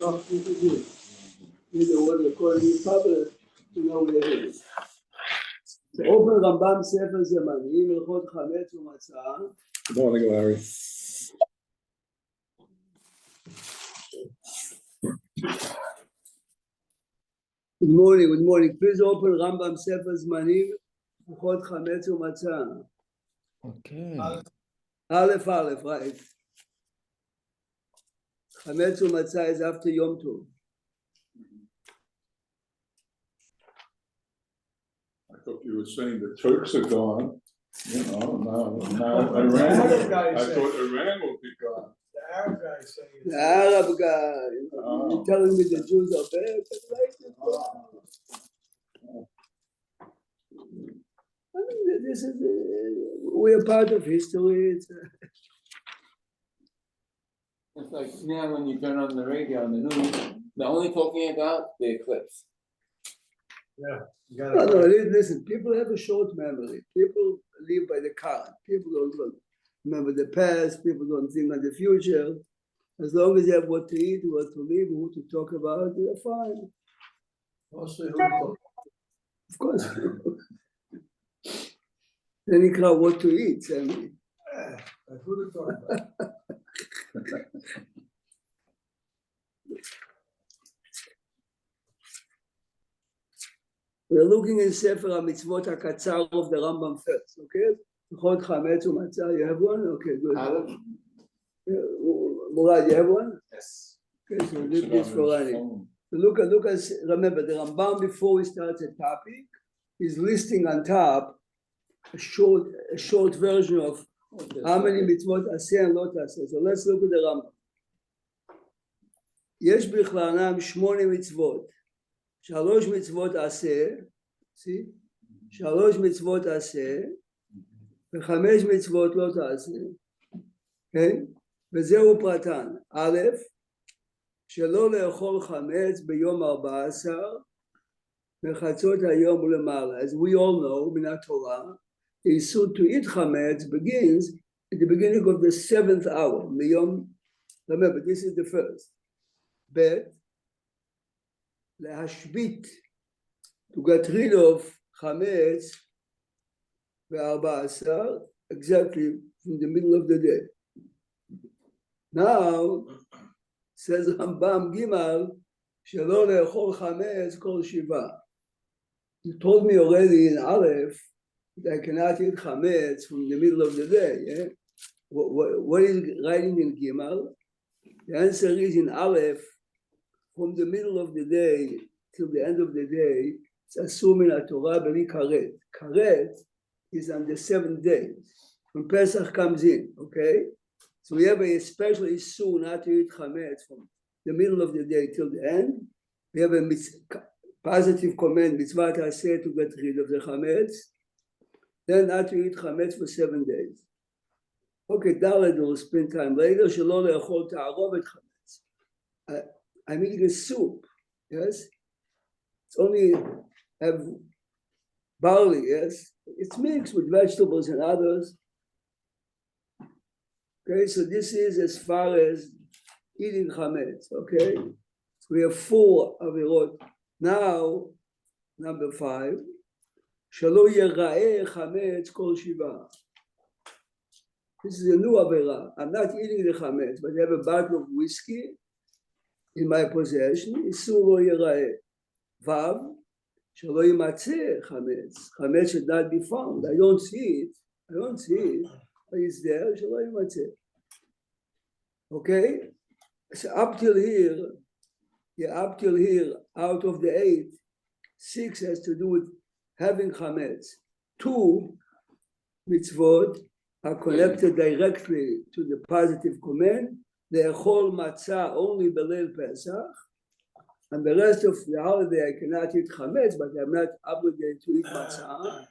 Either what they call it public, where it is. So open Rambam Sefer Zemanim, Halachot Chametz u'Matzah. Good morning, Larry. Good morning. Please open Rambam Sefer Zemanim, Halachot Chametz u'Matzah. Okay. Aleph, right. Chametz u'Matzah is after Yom Tov. I thought you were saying the Turks are gone, now Iran. I thought Iran will be gone. The Arab guy saying it. The Arab guy, you're telling me the Jews are bad? I mean, this is, we're part of history. It's like now when you turn on the radio and the news, they're only talking about the eclipse. Yeah. No, listen, people have a short memory. People live by the current. People don't remember the past. People don't think of the future. As long as they have what to eat, what to live, who to talk about, they're fine. Mostly who talk. Of course. Then you know what to eat. I mean. Who to talk about. We're looking in Sefer HaMitzvot HaKatzar of the Rambam first, okay? Halachot Chametz u'Matzah, you have one? Okay, good. Murad, you have one? Yes. Okay, so leave this for running. So look at, remember, the Rambam, before he starts a topic, is listing on top a short version of how many mitzvot aseh and lo taseh. So let's look at the Rambam. יש בכללם 8 מצוות. 3 מצוות עשה, see? 3 מצוות עשה, ו5 מצוות לא תעשה. כן? וזהו פרטן. א', שלא לאכול חמץ ביום 14, מחצות היום ולמעלה. As we all know, מן התורה, the issue to eat chametz begins at the beginning of the 7th hour. מיום, remember, this is the first. ב' להשבית, to get rid of חמץ ב-14, exactly in the middle of the day. Now, says Rambam Gimal, שלא לאכול חמץ כל 7. You told me already in Aleph that I cannot eat chametz from the middle of the day. Yeah? What is writing in Gimal? The answer is in Aleph, from the middle of the day till the end of the day, it's assuming a Torah b'li karet. Karet is on the 7th day, when Pesach comes in, okay? So we have a special issue not to eat chametz from the middle of the day till the end. We have a positive command, mitzvah ta'aseh, to get rid of the chametz. Then not to eat chametz for 7 days. Okay, Dalet will spend time later, שלא לאכול תערובת chametz. I'm eating a soup, yes? It's only have barley, yes? It's mixed with vegetables and others. Okay, so this is as far as eating chametz, okay? So we have 4 avirot. Now, number 5, שלא ייראה חמץ כל 7. This is a new avera. I'm not eating the chametz, but I have a bottle of whiskey in my possession. איסור לא ייראה. ו' שלא יימצא חמץ. חמץ should not be found. I don't see it, but it's there, שלא יימצא. Okay? So up till here, out of the 8, 6 has to do with having chametz. 2 mitzvot are connected directly to the positive command. לאכול מצה only בליל Pesach, and the rest of the holiday I cannot eat chametz, but I'm not obligated to eat מצה.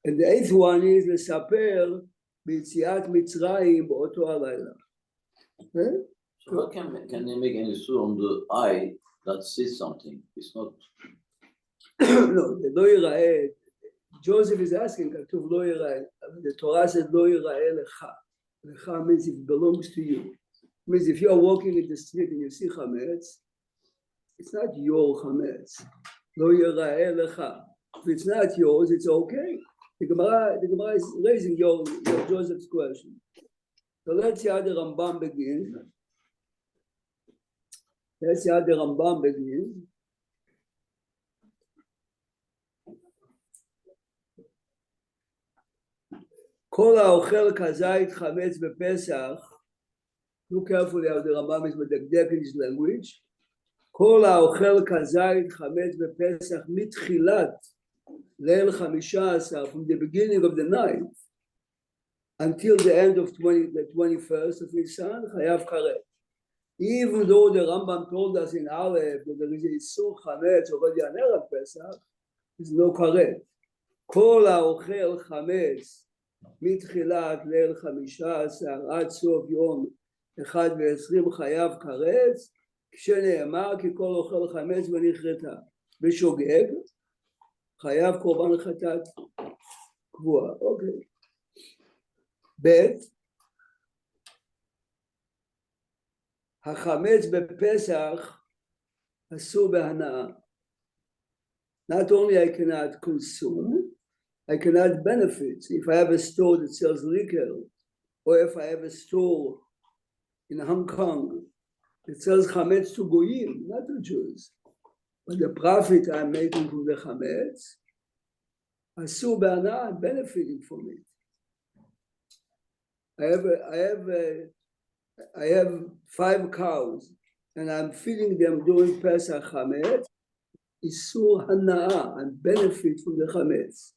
And the 8th one is לספר ביציאת מצרים באותו הלילה. Okay? So how can they make any issue on the eye that sees something? It's not. No, the לא ייראה. Joseph is asking, כתוב לא ייראה. The Torah says לא ייראה לך. לך means it belongs to you. Means if you are walking in the street and you see chametz, it's not your chametz. Lo yira'eh lecha. If it's not yours, it's okay. The Gemara is raising your Joseph's question. So let's see how the Rambam begins. כל האוכל כזית חמץ בפסח, look carefully how the Rambam is מדקדק in his language, כל האוכל כזית חמץ בפסח מתחילת ליל 15, from the beginning of the night until the end of the 21st of Nisan, חייב כרת. Even though the Rambam told us in Aleph that there is a Isur Chametz already on Erev Pesach, there's no karet. כל האוכל חמץ מתחילת ליל 15 עד סוף יום 1 ו-20 חייב קרץ, כשנאמר כי כל אוכל חמץ ונכרתה. בשוגג חייב קורבן חטאת קבועה. אוקיי. ב' החמץ בפסח אסור בהנאה. Not only I cannot consume, I cannot benefit. If I have a store that sells liquor, or if I have a store in Hong Kong that sells chametz to goyim, not to Jews, but the profit I'm making from the chametz, asur b'hana, I'm benefiting from it. I have 5 cows, and I'm feeding them during Pesach chametz. Isur hanaa, and benefit from the chametz.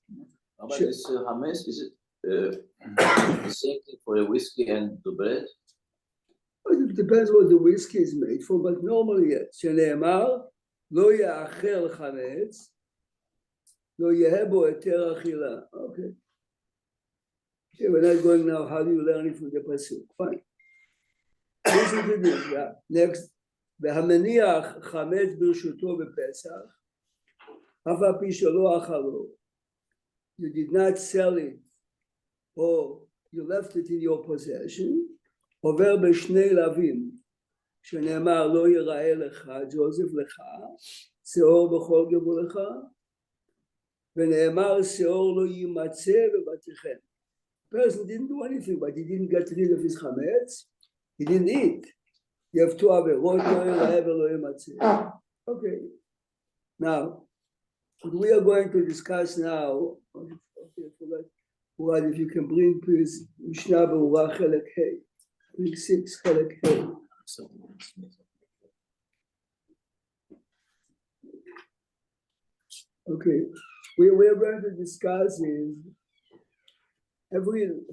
How about this hametz? Is it the same thing for the whiskey and the bread? Well, it depends what the whiskey is made for, but normally yes. שנאמר, לא יאכל חמץ, לא יהיה בו היתר אכילה. Okay. Okay, we're not going now, how do you learn it from the pasuk? Fine. Listen to this, yeah. Next. והמניח חמץ ברשותו בפסח, אף על פי שלא אכלו. You did not sell it, or you left it in your possession, עובר בשני לווים, שנאמר לא ייראה לך, ג'וזף לך, שאור בכל גבולך, ונאמר שאור לא יימצא בבתיכם. Person didn't do anything, but he didn't get rid of his chametz, he didn't eat. You have 2 עבירות, לא ייראה ולא יימצא. Okay. Now, what we are going to discuss now, okay, What if you can bring please Mishnah Berurah Chelek Hey, bring 6 Chelek Hey. Okay, we are going to discuss is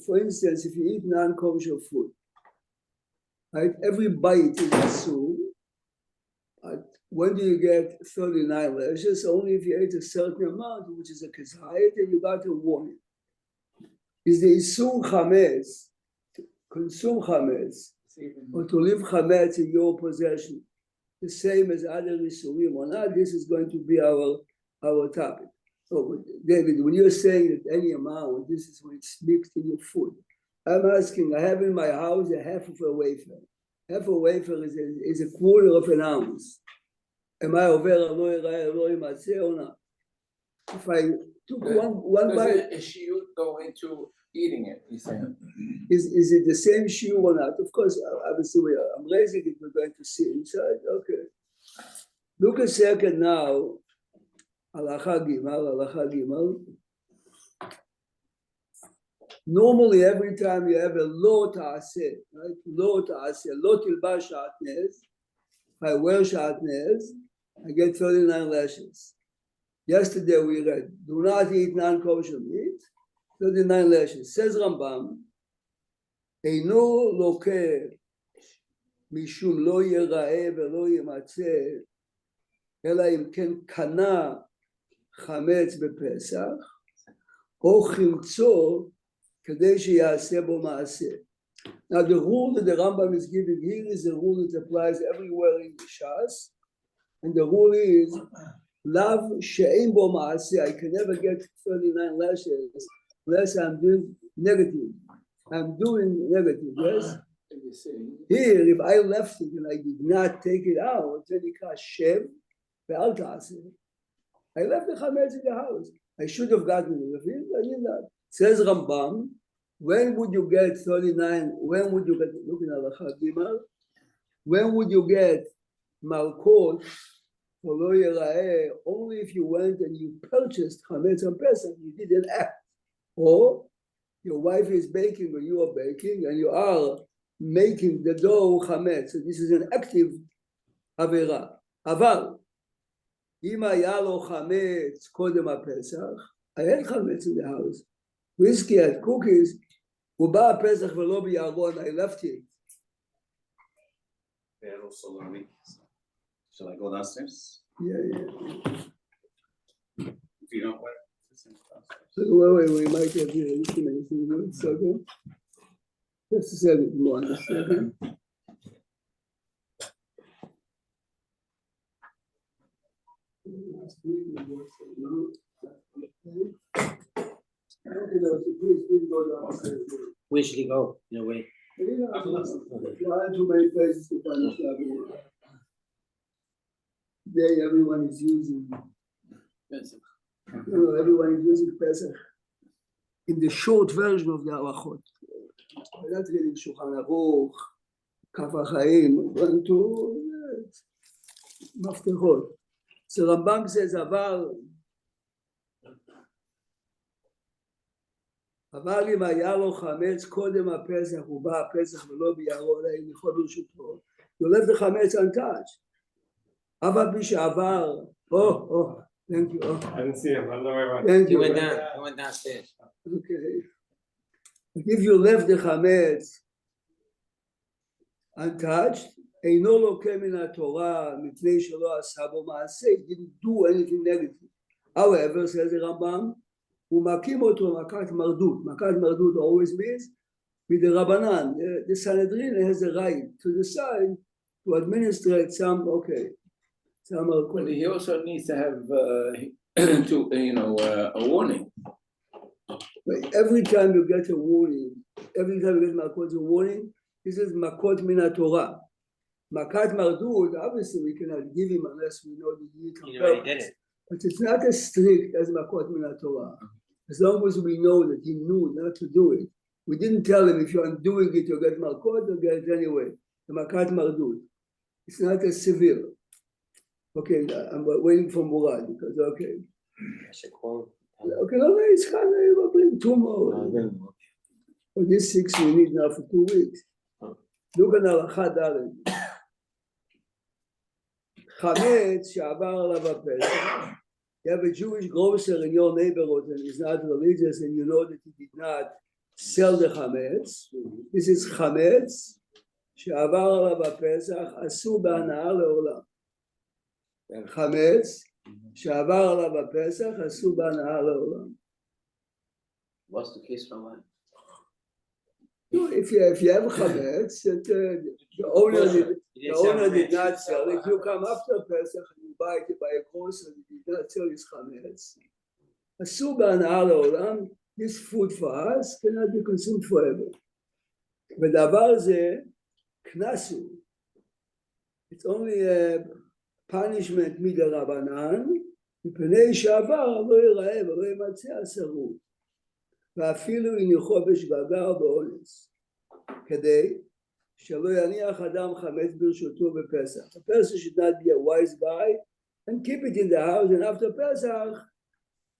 for instance, if you eat non-kosher food, right? Every bite is asur. When do you get 39 lashes? Only if you ate a certain amount, which is a kezayit, and you got a warning. Is the isur chametz, to consume chametz, or to leave chametz in your possession, the same as other isurim or not? This is going to be our topic. So, David, when you're saying that any amount, this is when it's mixed in your food. I'm asking, I have in my house a half of a wafer. Half a wafer is a quarter of an ounce. Am I over or not? If I took one bite, does a shiur go into eating it? He's saying. Is it the same shiur or not? Of course, obviously I'm raising it. We're going to see inside. Okay. Look a second now. Halacha Gimel. Normally, every time you have a lo ta'aseh, right? Lo ta'aseh, lo tilbash shatnez. If I wear shatnez, I get 39 lashes. Yesterday we read, do not eat non-kosher meat, 39 lashes. Says Rambam, Eino loke mishum lo yira'eh velo yimatzeh, ela im ken kana chametz bepesach, o chimtzo kedei sheyaseh bo maaseh. Now the rule that the Rambam is giving here is a rule that applies everywhere in the Shas, and the rule is Lav she'ein bo ma'aseh. I can never get 39 lashes unless I'm doing negative. I'm doing negative, yes? Here, if I left it and I did not take it out, then it costs shev, ואל תעשה. I left the chametz in the house. I should have gotten rid of it, I did not. Says Rambam, when would you get 39, when would you get, looking at Halachot Gimel, when would you get Malkot for Lo Yera'eh, only if you went and you purchased chametz on Pesach, you did an act. Or your wife is baking or you are baking and you are making the dough chametz. So this is an active avera. Aval, אם היה לו חמץ קודם הפסח, I had חמץ in the house. Whiskey and cookies, הוא בא הפסח ולא בירון, I left it. Shall I go downstairs? Yeah. If you don't want. So wait, we might have here, just a minute, second. Just a second, more, just a second. Where should he go? In a way. Too many places to find the today everyone is using everyone is using Pesach in the short version of the Halachot. We're not reading Shulchan Aruch, Kaf HaChaim, going to Maftechot. So Rambam says, אבל אם היה לו חמץ קודם הפסח, הוא בא הפסח ולא בירון, אם יכול ברשותו, you left the חמץ untouched. אבל מי שעבר, thank you. I didn't see him. I don't know where I went. Thank He you. went down. He went downstairs. Okay. But if you left the חמץ untouched, אינו לוקה מן התורה מפני שלא עשה בו מעשה, didn't do anything negative. However, says the Rambam, הוא מקים אותו מכת מרדות. מכת מרדות always means with the Rabbanan. The Sanhedrin has the right to decide to administrate some, some. Well, he also needs to have, a warning. But every time you get a warning, every time you get Makot a warning, this is Makot min Torah. Makat mardut, obviously we cannot give him unless we know the Yid. He already did it. But it's not as strict as Makot min Torah. As long as we know that he knew not to do it. We didn't tell him if you're undoing it, you'll get Malkot, you'll get it anyway. The Makat Mardut. It's not as severe. Okay, I'm waiting for Murad because, okay. I should call him. Okay, no, it's kind of, we'll bring 2 more. For this 6 we need now for 2 weeks. Look at Halachot Daled. Chametz שעבר עליו הפסח. You have a Jewish grocer in your neighborhood and he's not religious and you know that he did not sell the chametz. This is chametz שעבר עליו הפסח, אסור בהנאה לעולם. חמץ שעבר עליו הפסח, אסור בהנאה לעולם. What's the case from that? If you have chametz, the owner did not sell it, you come after Pesach and you buy it by a grocer and he did not sell his chametz. אסור בהנאה לעולם, this food for us cannot be consumed forever. ודבר זה, קנס. It's only a punishment מדרבנן, מפני שעבר לא ייראה ולא ימצא הסרות. ואפילו הניחו בשגגה או באונס, כדי שלא יניח אדם חמץ ברשותו בפסח. A person should not be a wise guy and keep it in the house, and after Pesach,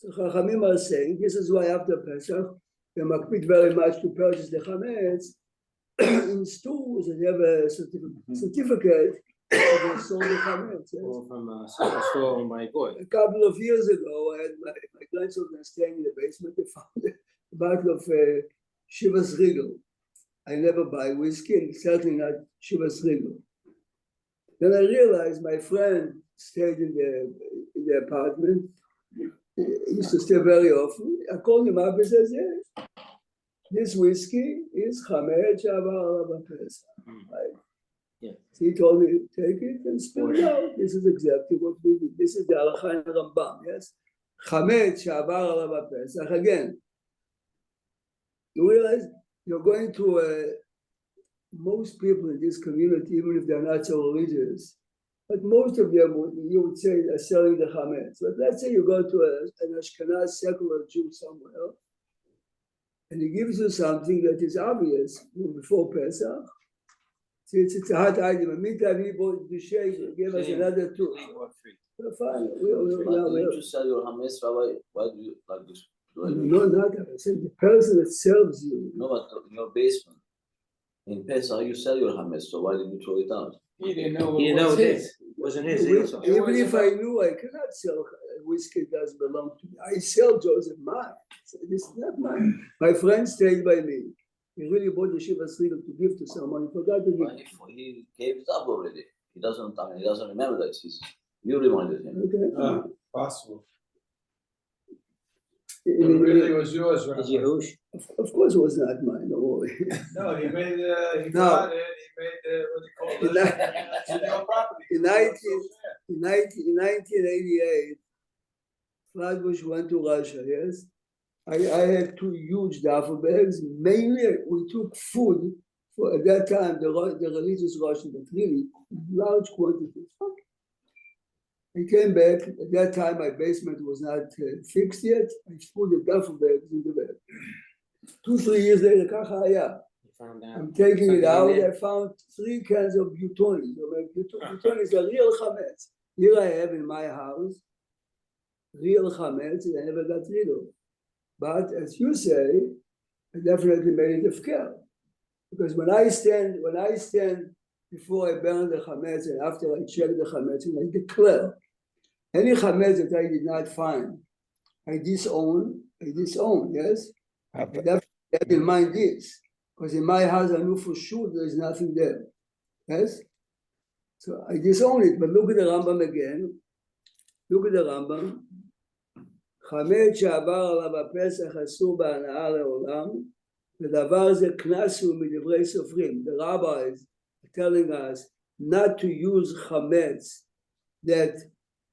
the Chachamim are saying, this is why after Pesach, they makpid very much to purchase the chametz in stores and have a certificate that they sold the chametz. Yes? Or from a store owned by a goy. A couple of years ago, I had my grandchildren staying in the basement. They found a bottle of Shivas Regal. I never buy whiskey, and certainly not Shivas Regal. Then I realized my friend stayed in the apartment. He used to stay very often. I called him up and said, yes, this whiskey is Chametz Shavar Alav Pesach. Right? Yeah. So he told me, take it and spill it out. This is exactly what we did. This is the Halakha in Rambam, yes? Chametz Shavar Alav Pesach. Again, you realize you're going to most people in this community, even if they're not so religious, but most of them you would say are selling the chametz. But let's say you go to an Ashkenaz secular Jew somewhere, and he gives you something that is obvious before Pesach. See, it's a hot item. In the meantime, he bought the shake, gave us another two. Well, fine. But when you sell your hametz, Rabbi, why do you like this? No, not that. I said the person that serves you. No, but in your basement, in Pesach, you sell your hametz, so why did you throw it out? He didn't know He it didn't know was it his. wasn't his. He also. Even if I knew I cannot sell whiskey, it doesn't belong to me. I sell Joseph mine. So this is not mine. My friend stayed by me. He really bought the Shiva Sligo to give to someone. He forgot to But give. he gave it up already. He doesn't remember that. You reminded him. Okay. Possible. It It really was yours, Is Rabbi. Yehush? Of course, it was not mine. Don't worry. No, he made, he No. got it, he made, what do you call it? It's your property. In 1988, Flatbush went to Russia. Yes, I had two huge duffel bags. Mainly, we took food for at that time the religious Russians, but really large quantities. I came back. At that time, my basement was not fixed yet. I put the duffel bags in the bag. 2-3 years later, kacha haya. You found out. I'm taking it Something out. in there. I found 3 cans of Butonis. Butonis are real chametz. Here I have in my house real chametz that I never got rid of. But as you say, I definitely made it hefker. Because when I stand before I burn the chametz and after I check the chametz, and I declare any chametz that I did not find, I disown, yes? I definitely have in mind this. Because in my house, I knew for sure there's nothing there. Yes? So I disown it, but look at the Rambam again. Look at the Rambam. חמץ שעבר עליו הפסח אסור בהנאה לעולם, ודבר זה קנס הוא מדברי סופרים. The rabbis are telling us not to use chametz that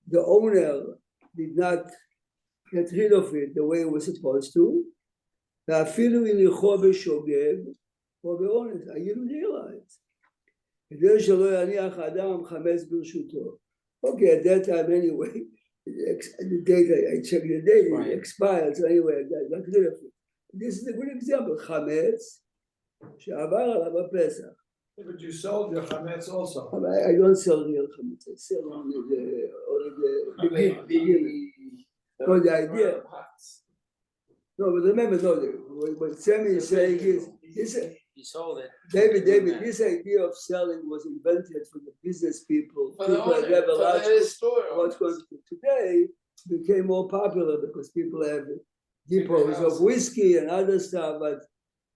the owner did not get rid of it the way it was supposed to. ואפילו הניחו בשוגג או באונס. I didn't realize. כדי שלא יניח אדם חמץ ברשותו. Okay, at that time anyway, the date I checked the date, it expired. So anyway, I got rid of it. This is a good example. Chametz שעבר עליו הפסח. But you sold your chametz also. I don't sell real chametz. I sell only the beginning. So the idea. No, but remember, what Sammy is saying is, He sold it. David, this idea of selling was invented for the business people. For the People that owner, have a for large the store what's going owners. to today became more popular because people have depots of whiskey and other stuff, but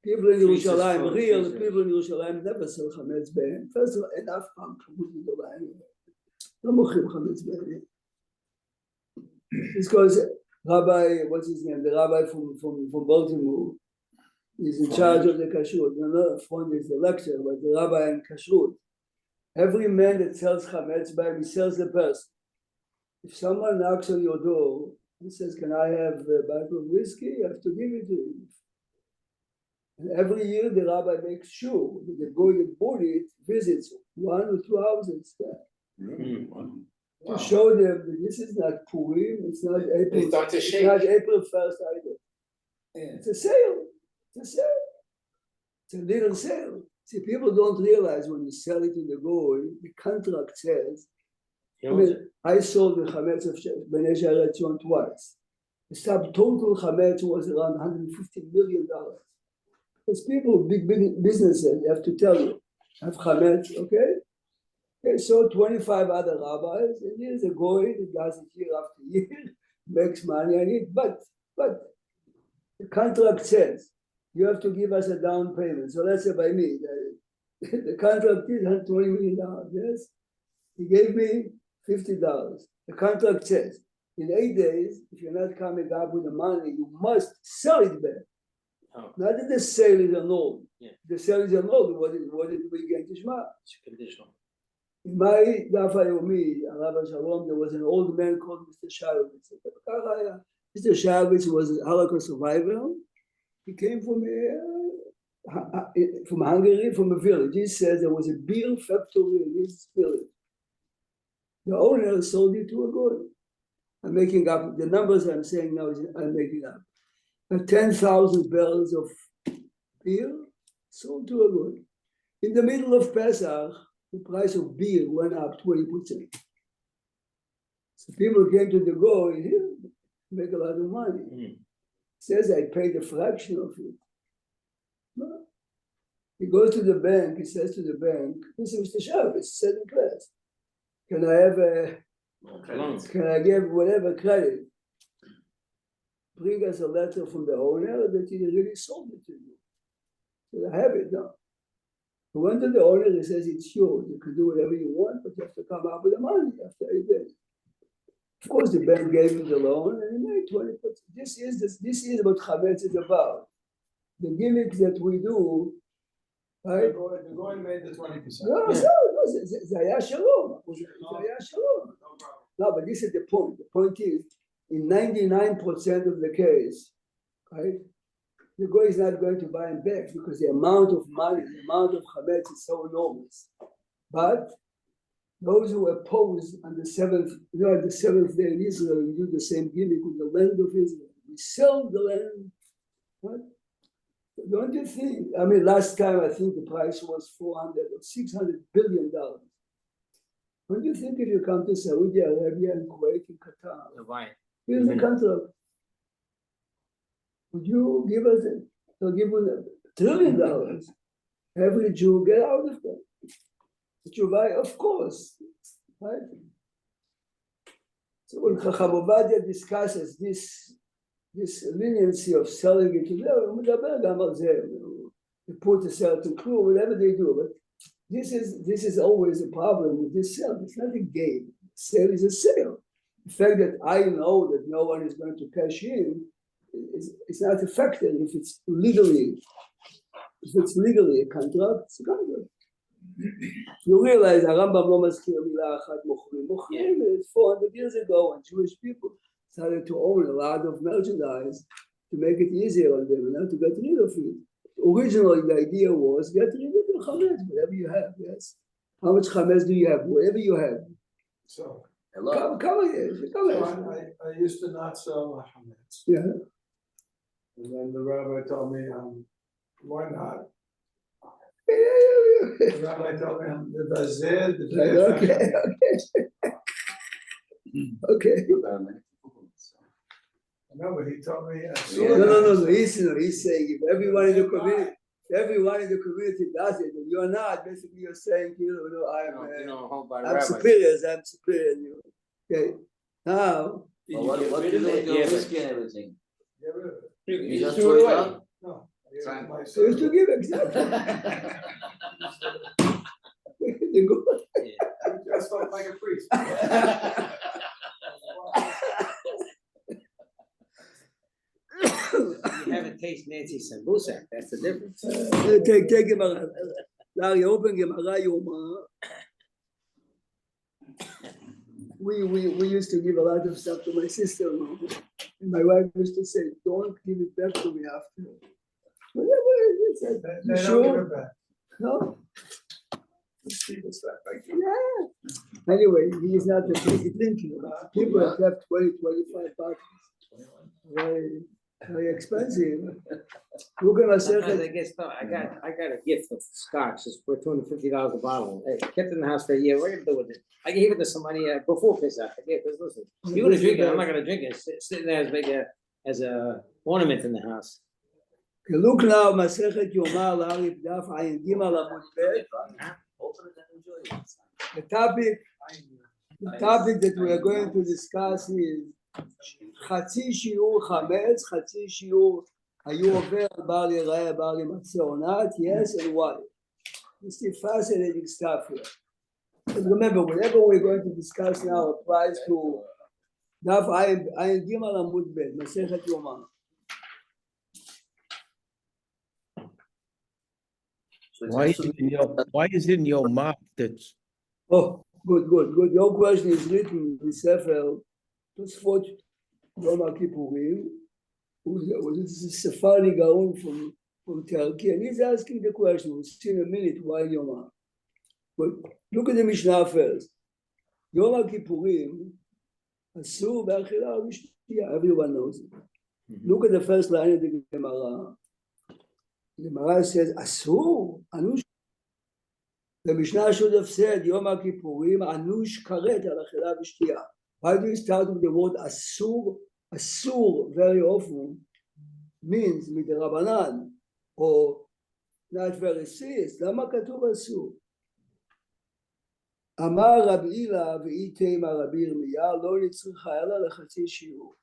people in Freezers Yerushalayim, full of real freezers. people in Yerushalayim never sell chametz be'en. First of all, enough לא מוכרים chametz be'en. It's because Rabbi, what's his name? The rabbi from Baltimore is in charge of the kashrut. No, Front is the lecturer, but the rabbi in kashrut. Every man that sells chametz be'en, he sells the person. If someone knocks on your door and says, "Can I have a bottle of whiskey?" You have to give it to him. And every year the rabbi makes sure that the guy that bought it visits 1 or 2 houses there to show them that this is not Purim, it's not April. They start to it's shake. not April 1st either. It's a sale. It's a little sale. See, people don't realize when you sell it to the goy, the contract says. I sold the chametz of Bnei She'er Tzion twice. The subtotal chametz was around $150 million. Because people, big businesses, have to tell you, have chametz, okay? They sold 25 other rabbis, and here's a goy that does it year after year, makes money on it, but the contract says you have to give us a down payment. So let's say by me, the contract is $120 million, yes? He gave me $50. The contract says, in 8 days, if you're not coming up with the money, you must sell it back. Oh. Not that the sale is annulled. Yeah. The sale is annulled. What did we get to Shema? It's conditional. In my Daf Yomi, Rabbi Shalom, there was an old man called Mr. Shavitz. Mr. Shavitz was a Holocaust survivor. He came from Hungary, from a village. He says there was a beer factory in his village. The owner sold it to a goy. I'm making up, the numbers I'm saying now, I'm making up. 10,000 barrels of beer sold to a goy. In the middle of Pesach, the price of beer went up 20%. So people came to the goy, here, make a lot of money. Says I paid a fraction of it. No. He goes to the bank, he says to the bank, this is Mr. Shabbos, second class. Can I have can I give whatever credit? Bring us a letter from the owner that he really sold it to you. So I have it now. He went to the owner, he says it's yours, you can do whatever you want, but you have to come up with the money after 8 days. Of course, the bank gave him the loan and he made 20%. This is what Chametz is about. The gimmick that we do, right? The going made the 20%. No, זה היה שלום. No, but this is the point. The point is, in 99% of the case, right, the guy is not going to buy him back because the amount of money, the amount of chametz is so enormous. But those who oppose on the seventh day in Israel, we do the same gimmick with the land of Israel. We sell the land. Right? Don't you think? I mean, last time I think the price was $400 or $600 billion. Don't you think if you come to Saudi Arabia and Kuwait and Qatar, here's the contract. Would you give us they'll give us $1 trillion? Every Jew get out of that. But you buy, of course, right? So when Chacham Ovadia discusses this leniency of selling it to them, they put a certain crew, whatever they do. But this is always a problem with this sale. It's not a game. Sale is a sale. The fact that I know that no one is going to cash in, it's not effective if it's legally a contract, it's a contract. You realize Rambam לא מזכיר מילה אחת מוכרים. It's 400 years ago when Jewish people started to own a lot of merchandise to make it easier on them and not to get rid of it. Originally, the idea was get rid of your chametz, whatever you have, yes. How much chametz do you have? Whatever you have. So, Come I used to not sell chametz. Yeah. And then the rabbi told me, why not? The rabbi told me, Okay. No, but he told me. No. He's saying if everyone in the community does it, and you're not, basically you're saying, I'm superior to you. Okay. Now. What do you do with your whiskey and everything? Get rid of it. You just throw it out? No. So you have to give exactly. You just felt like a priest. You haven't tasted Nancy Sambusak, that's the difference. Take Gemara. Larry, open Gemara Yoma. We used to give a lot of stuff to my sister, and my wife used to say, "Don't give it back to me after." Whatever it said, you sure? No. Yeah. Anyway, he is not a crazy thinking about people that have 20, 25 bottles. Very expensive. Look at myself. I got a gift of scotch. It's worth $250 a bottle. I kept it in the house for a year. What are you gonna do with it? I gave it to somebody before Pesach. I gave this. Listen, you're gonna drink it. I'm not gonna drink it. It's sitting there as a ornament in the house. Look now, Masechet Yoma Larif Daf Ayin Gimel Amud Bet. The topic that we are going to discuss is חצי שיעור חמץ, חצי שיעור היו עובר בר להיראה, בר להימצא עונת, yes and why. This is fascinating stuff here. And remember, whatever we're going to discuss now applies to דף עין גימל עמוד ב', מסכת יומא. Why is it in your mouth that's... Oh, good. Your question is written in Sefer Tosfot Yom HaKippurim. This is Sephardi Gaon from Turkey, and he's asking the question. We'll see in a minute why Yom. But look at the Mishnah first. יום הכיפורים אסור באכילה ובשתייה, everyone knows it. Look at the first line of the Gemara. The Gemara says, אסור, אנוש. The Mishnah should have said, יום הכיפורים אנוש כרת על אכילה ושתייה. Why do you start with the word אסור? אסור very often means מדרבנן, or not very serious. למה כתוב אסור? אמר רבי הילה ואי תימא רבי ירמיה לא נצריכה אלא לחצי שיעור.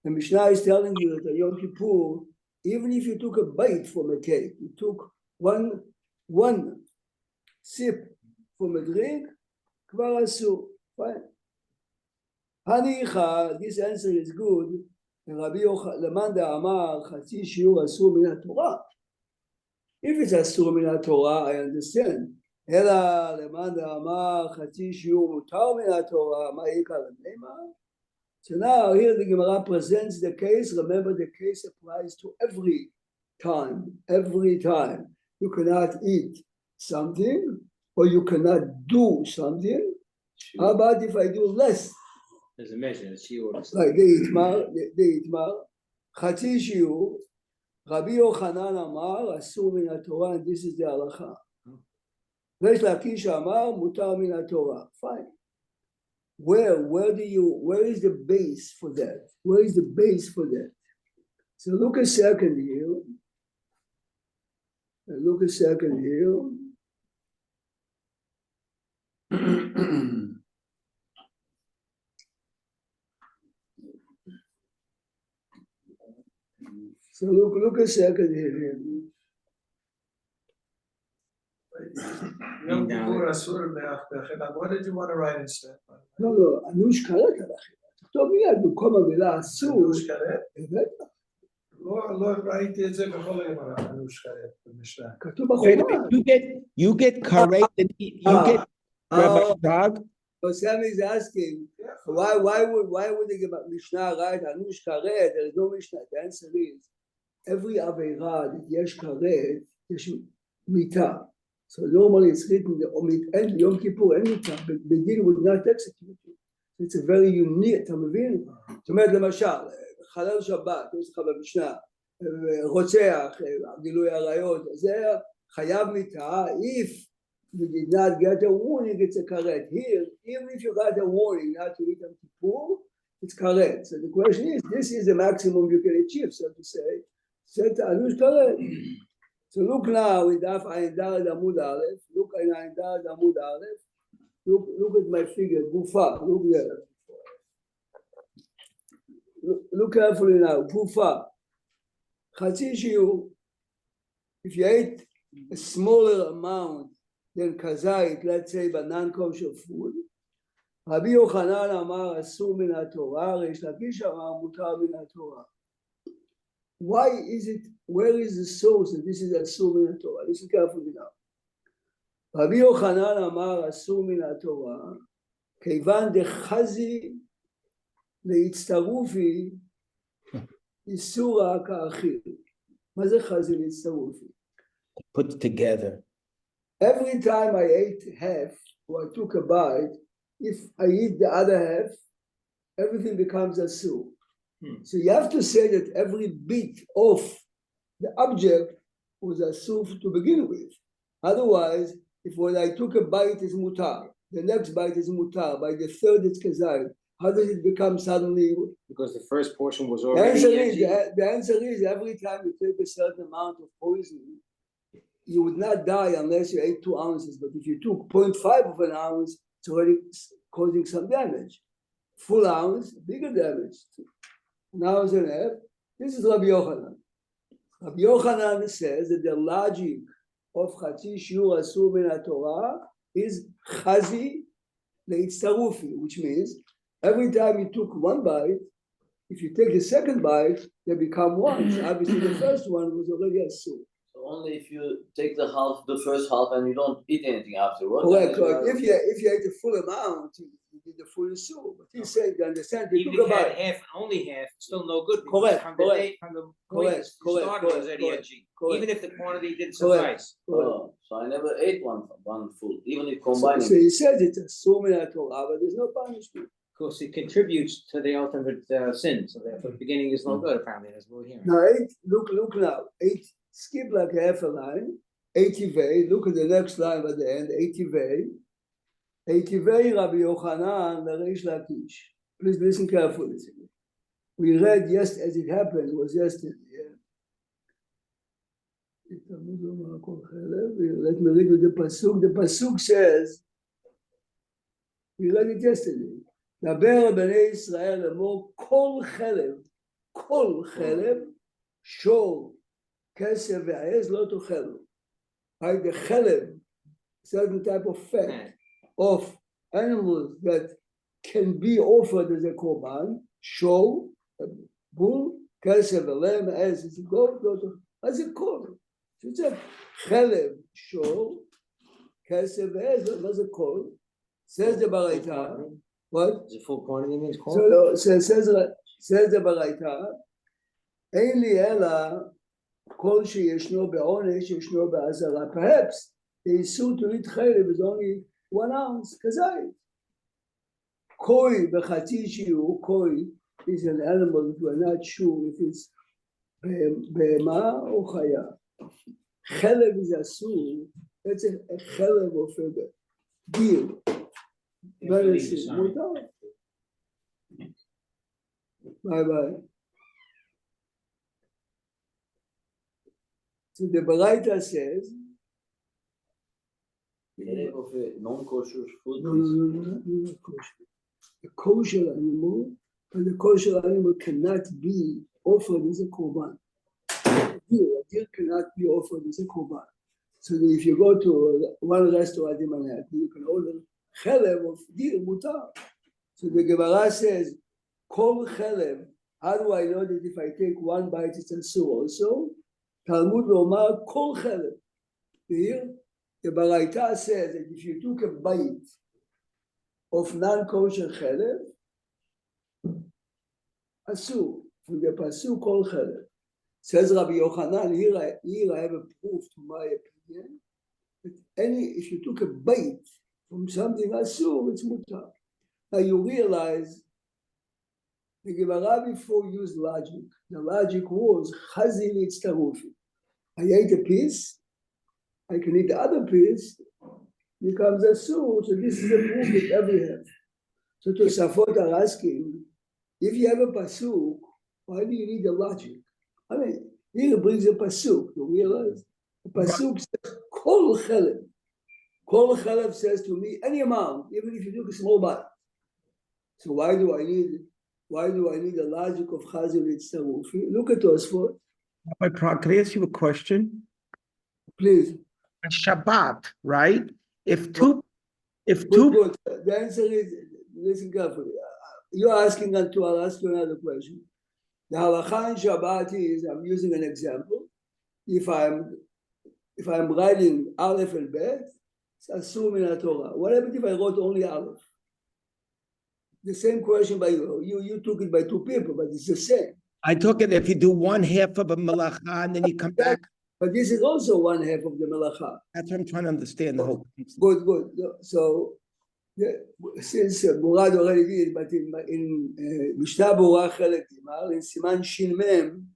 The Mishnah is telling you that Yom Kippur, even if you took a bite from a cake, you took one sip from a drink, כבר אסור. Fine. הניחא, this answer is good. רבי למאן דאמר חצי שיעור אסור מן התורה. If it's אסור מן התורה, I understand. אלא למאן דאמר חצי שיעור מותר מן התורה, מה יקרא למימה? So now here the Gemara presents the case. Remember, the case applies to every time. Every time you cannot eat something or you cannot do something. How about if I do less? There's a measure, a shiur. Like the itmar, חצי שיעור, רבי יוחנן אמר אסור מן התורה, and this is the halacha. ויש להקיש אמר מותר מן התורה. Fine. Where is the base for that? Where is the base for that? So look a second here. Look a second here. So look a second here. Yom Kippur asur be'achilah. What did you want to write instead? לא, אנוש כרת על אכילה. תכתוב מיד במקום המילה אסור. אנוש כרת? הבאת? לא ראיתי את זה בכל הגמרא, אנוש כרת במשנה. כתוב Wait a בחומה. minute, you get correct and you get Rabbi Dog. So Sammy is asking, why would the Mishnah write אנוש כרת? There is no Mishnah. The answer is, every עבירה that יש כרת, יש מיתה. So normally it's written and Yom Kippur, any time, but Bedin would not execute it. It's a very unique, אתה מבין? זאת אומרת, למשל, חלל שבת, יש לך במשנה, רוצח, גילוי עריות, זה חייב מיתה, if you did not get a warning, it's a karet. Here, even if you got a warning not to eat Yom Kippur, it's karet. So the question is, this is the maximum you can achieve, so to say. Set anush karet. So look now in Daf Ayin Daled Amud Aleph. Look in Ayin Daled Amud Aleph. Look at my figure. Gufa. Look there. Look carefully now. Gufa. Chatzi shiur. If you ate a smaller amount than kazait, let's say, but non-kosher food, Rabbi Yochanan Amar Asur min haTorah, Reish Lakish Amar Mutar min haTorah. Why is it? Where is the source that this is Asur min haTorah? Listen carefully now. Rabbi Yochanan Amar Asur min haTorah, כיוון דחזי להצטרופי איסורה כאחיר. מה זה חזי להצטרופי? Put together. Every time I ate half or I took a bite, if I eat the other half, everything becomes asur. So you have to say that every bit of the object was asur to begin with. Otherwise, if when I took a bite is mutar, the next bite is mutar, by the third it's kazayit, how does it become suddenly? Because the first portion was The already. answer is every time you take a certain amount of poison, you would not die unless you ate 2 ounces. But if you took 0.5 of an ounce, it's already causing some damage. Full ounce, bigger damage. Now it's an half. This is Rabbi Yochanan. Rabbi Yochanan says that the logic of Chatzi Shiur Asur min haTorah is Chazi Leitztarufi, which means every time you took 1 bite, if you take the second bite, they become 1. So obviously the first one was already Asur. So only if you take the first half and you don't eat anything afterwards. Correct. If you ate the full amount, you did the full Asur. But he said, you understand, they Even took if you a had bite. half, only half, still no good. Correct, From the correct. day, from the point Correct, you correct, started was already correct, edgy. correct. Even if the quantity didn't Correct. suffice. Oh, So I never ate one food, even if combining. So he says it's assuming a Torah, but there's no punishment. Of course, it contributes to the ultimate sin, so therefore the beginning is no good, apparently, as we're hearing. Now, look now. Skip like half a line. 80 look at the next line at the end. 80 Rabbi Yochanan Reish Lakish. Please listen carefully. We read as it happened, it was yesterday. Let me read you the pasuk. The pasuk says, we read it yesterday. דבר בני ישראל לאמור כל חלב, שור, כסף ועז לא תאכלו. Like the חלב, certain type of fat of animals that can be offered as a korban, שור, bull, כסף ולם, עז, it's a goat, לא תאכלו. What's it called? It's a חלב, שור, כסף ועז, what's it called? Says the Baraita. What? The full quantity means corn? So says the Baraita, אין לי אלא כל שישנו בעונש, ישנו בעזרה. Perhaps the issue to eat חלב is only 1 ounce, כזית. Koi בחצי שיעור, koi is an animal that we're not sure if it's בהמה או חיה. חלב is אסור, that's a חלב of a deer. Bye. So the Baraita says, Of a non-kosher food. no, kosher. A kosher animal, but the kosher animal cannot be offered as a korban. A deer cannot be offered as a korban. So that if you go to one restaurant in Manhattan, you can order chelev of deer mutar. So the Gemara says, kol chelev. How do I know that if I take one bite it's asur also? Talmud Lomar kol chelev. Here, the Baraita says that if you took a bite of non-kosher chelev, asur. From the pasuk kol chelev. Says Rabbi Yochanan, here I have a proof to my opinion that if you took a bite from something asur, it's mutar. Now you realize the Gemara before used logic. The logic was chazil itztarufi. I ate a piece, I can eat the other piece, becomes asur. So this is a proof that every have. So Tosafot are asking, if you have a pasuk, why do you need the logic? I mean, here it brings a pasuk. You realize the pasuk says kol chelev. Kol chelev says to me any amount, even if you took a small bite. So why do I need the logic of chazil itztarufi? Look at Tosfot. Rabbi Prague, can I ask you a question? Please. On Shabbat, right? Good. The answer is, listen carefully. You're asking unto, I'll ask you another question. The halacha in Shabbat is, I'm using an example. If I'm writing Aleph and Bet, it's asur min Torah. What happened if I wrote only Aleph? The same question by you. You took it by two people, but it's the same. I took it if you do 1/2 of a melacha and then you come back. But this is also 1/2 of the melacha. That's what I'm trying to understand the whole. Good. So since Murad already did, but in Mishnah Berurah Chelek Gimel, in Siman Shin Mem,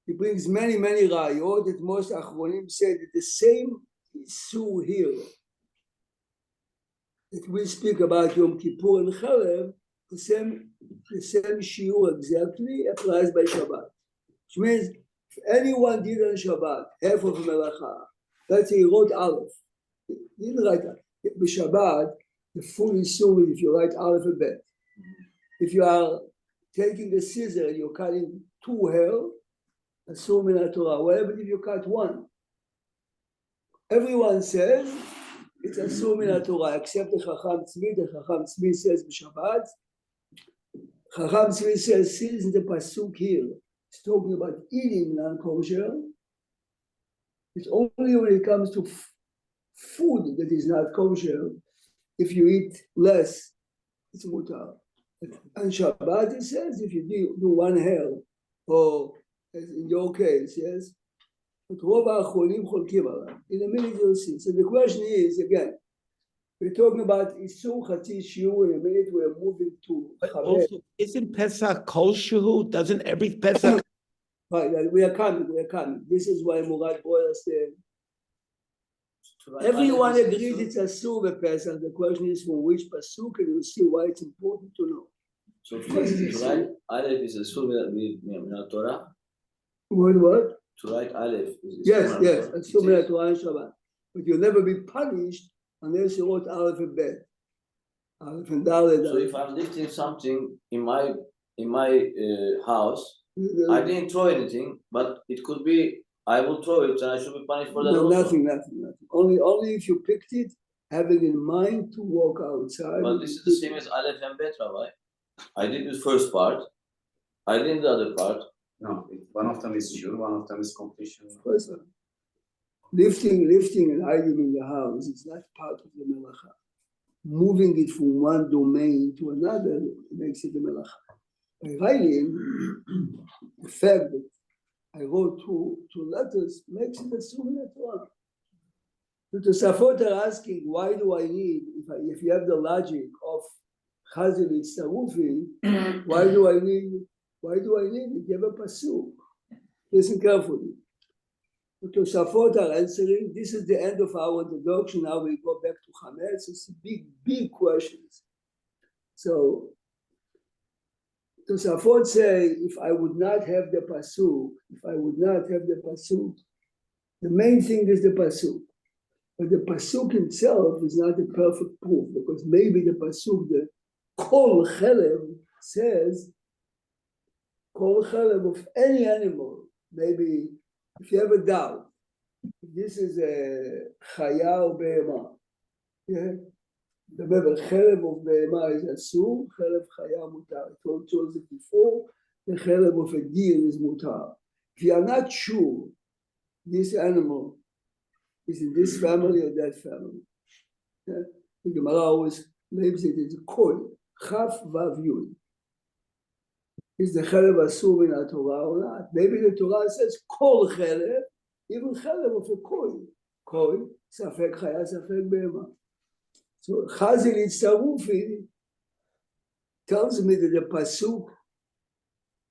he brings many rayot that most achronim said that the same issue here that we speak about Yom Kippur and Chalev, the same shiur exactly applies by Shabbat. Which means if anyone did on Shabbat half of a melacha, let's say he wrote Aleph, he didn't write that. By Shabbat, the full issue is if you write Aleph and Bet. If you are taking a scissor and you're cutting 2 hair, asur min Torah. What happens if you cut 1? Everyone says it's asur min Torah, except the Chacham Tzvi. The Chacham Tzvi says b'Shabbat. Chacham Tzvi says, since the pasuk here is talking about eating non-kosher, it's only when it comes to food that is not kosher. If you eat less, it's mutar. And Shabbat, it says, if you do 1 hair, or as in your case, yes, but רוב האחרונים חולקים עליו. In a minute you'll see. So the question is, again, we're talking about Isur Chatzi Shiur. In a minute we're moving to But Chametz. also, isn't Pesach Kol Shehu? Doesn't every Pesach? Right, we are coming. This is why Murad Boyer said, everyone agrees it's Asur Pesach. The question is from which pasuk, and you'll see why it's important to know. So to write Aleph is a surah min Torah. What? To write Aleph is Yes, surah yes, min Asur min Torah and Shabbat. But you'll never be punished unless you wrote Aleph and Bet. Aleph and Dalet. So if I'm lifting something in my house, I didn't throw anything, but it could be I will throw it and I should be punished for that. No, also. nothing. Only if you picked it, having in mind to walk outside. But this is the same as Aleph and Bet, Rabbi. I did the first part. I did the other part. No, one of them is sure, one of them is completion. Lifting an item in the house is not part of the melacha. Moving it from one domain to another makes it a melacha. By writing, the fact that I wrote two letters makes it a summa Torah. The Tosafot are asking, why do I need, if you have the logic of Chazil Itztarufi, why do I need it? You have a pasuk. Listen carefully. The Tosafot are answering, this is the end of our introduction, now we go back to Chametz. It's big questions. So, Tosafot say, if I would not have the pasuk, the main thing is the pasuk. But the pasuk itself is not a perfect proof, because maybe the pasuk, the kol chelev, says kol chelev of any animal. Maybe if you have a doubt, this is a chaya or be'ema. Yeah? Remember, chelev of be'ema is asur, chelev chaya mutar. I told you it before, the chelev of a deer is mutar. If you are not sure this animal is in this family or that family, yeah? The Gemara always labels it as a kol, chaf vav yud. Is the chelev asur in the Torah or not? Maybe the Torah says kol chelev, even chelev of a kol. Kol, safek chaya, safek be'ema. So Chazil Itztarufi tells me that the pasuk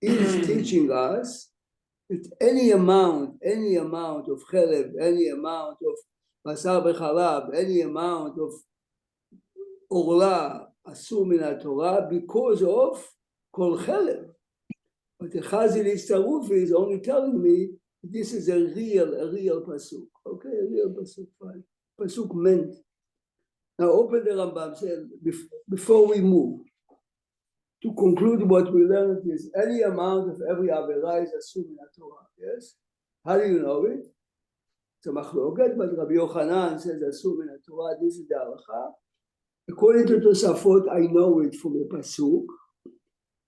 is teaching us that any amount of chelev, any amount of basar b'chalav, any amount of orla asur min Torah because of kol chelev. But the Chazil Itztarufi is only telling me this is a real pasuk. Okay, a real pasuk, fine. Pasuk meant. Now open the Rambam, said, before we move, to conclude what we learned is any amount of every Averah is assumed in the Torah, yes? How do you know it? It's a machloket, but Rabbi Yochanan says assumed in the Torah, this is the halacha. According to Tosafot, I know it from the pasuk.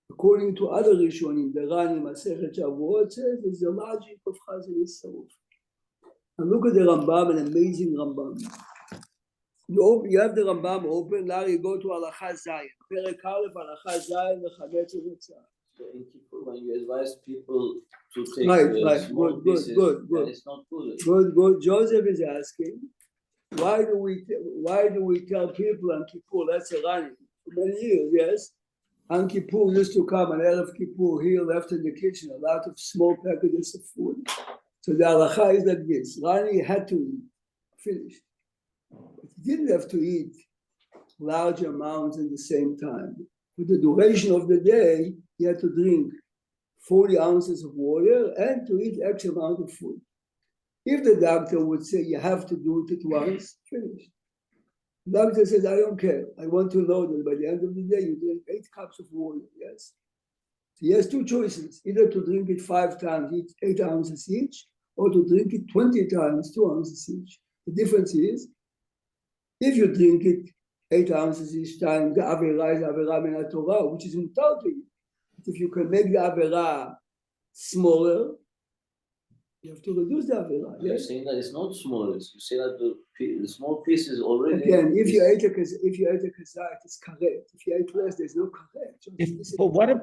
According to other Rishonim, the Rani Masechet Shavuot says it's the logic of Chazil Itztarufi. And look at the Rambam, an amazing Rambam. You have the Rambam open, now you go to Halachah Zayin. Perek Aleph, Halachah Zayin, V'chametz u'netzah. So in Kippur, when you advise people to take Right, small pieces, good. then it's not good. Good. Joseph is asking, why do we tell people on Kippur, that's a running, for many years, yes? On Kippur used to come, and Erev Kippur here left in the kitchen, a lot of small packages of food. So the Halachah is like this, Rani had to eat, finished. But he didn't have to eat large amounts at the same time. For the duration of the day, he had to drink 40 ounces of water and to eat X amount of food. If the doctor would say you have to do it at once, finished. The doctor says, I don't care. I want to know that by the end of the day you drink 8 cups of water, yes. So he has 2 choices, either to drink it 5 times, each 8 ounces each, or to drink it 20 times, 2 ounces each. The difference is, if you drink it 8 ounces each time, the Averah is Averah min Torah, which is mutar to you. If you can make the Averah smaller, you have to reduce the Averah. You're saying that it's not small. You say that the small piece is already. Again, if you ate a kazait, it's correct. If you ate less, there's no correct. But what if,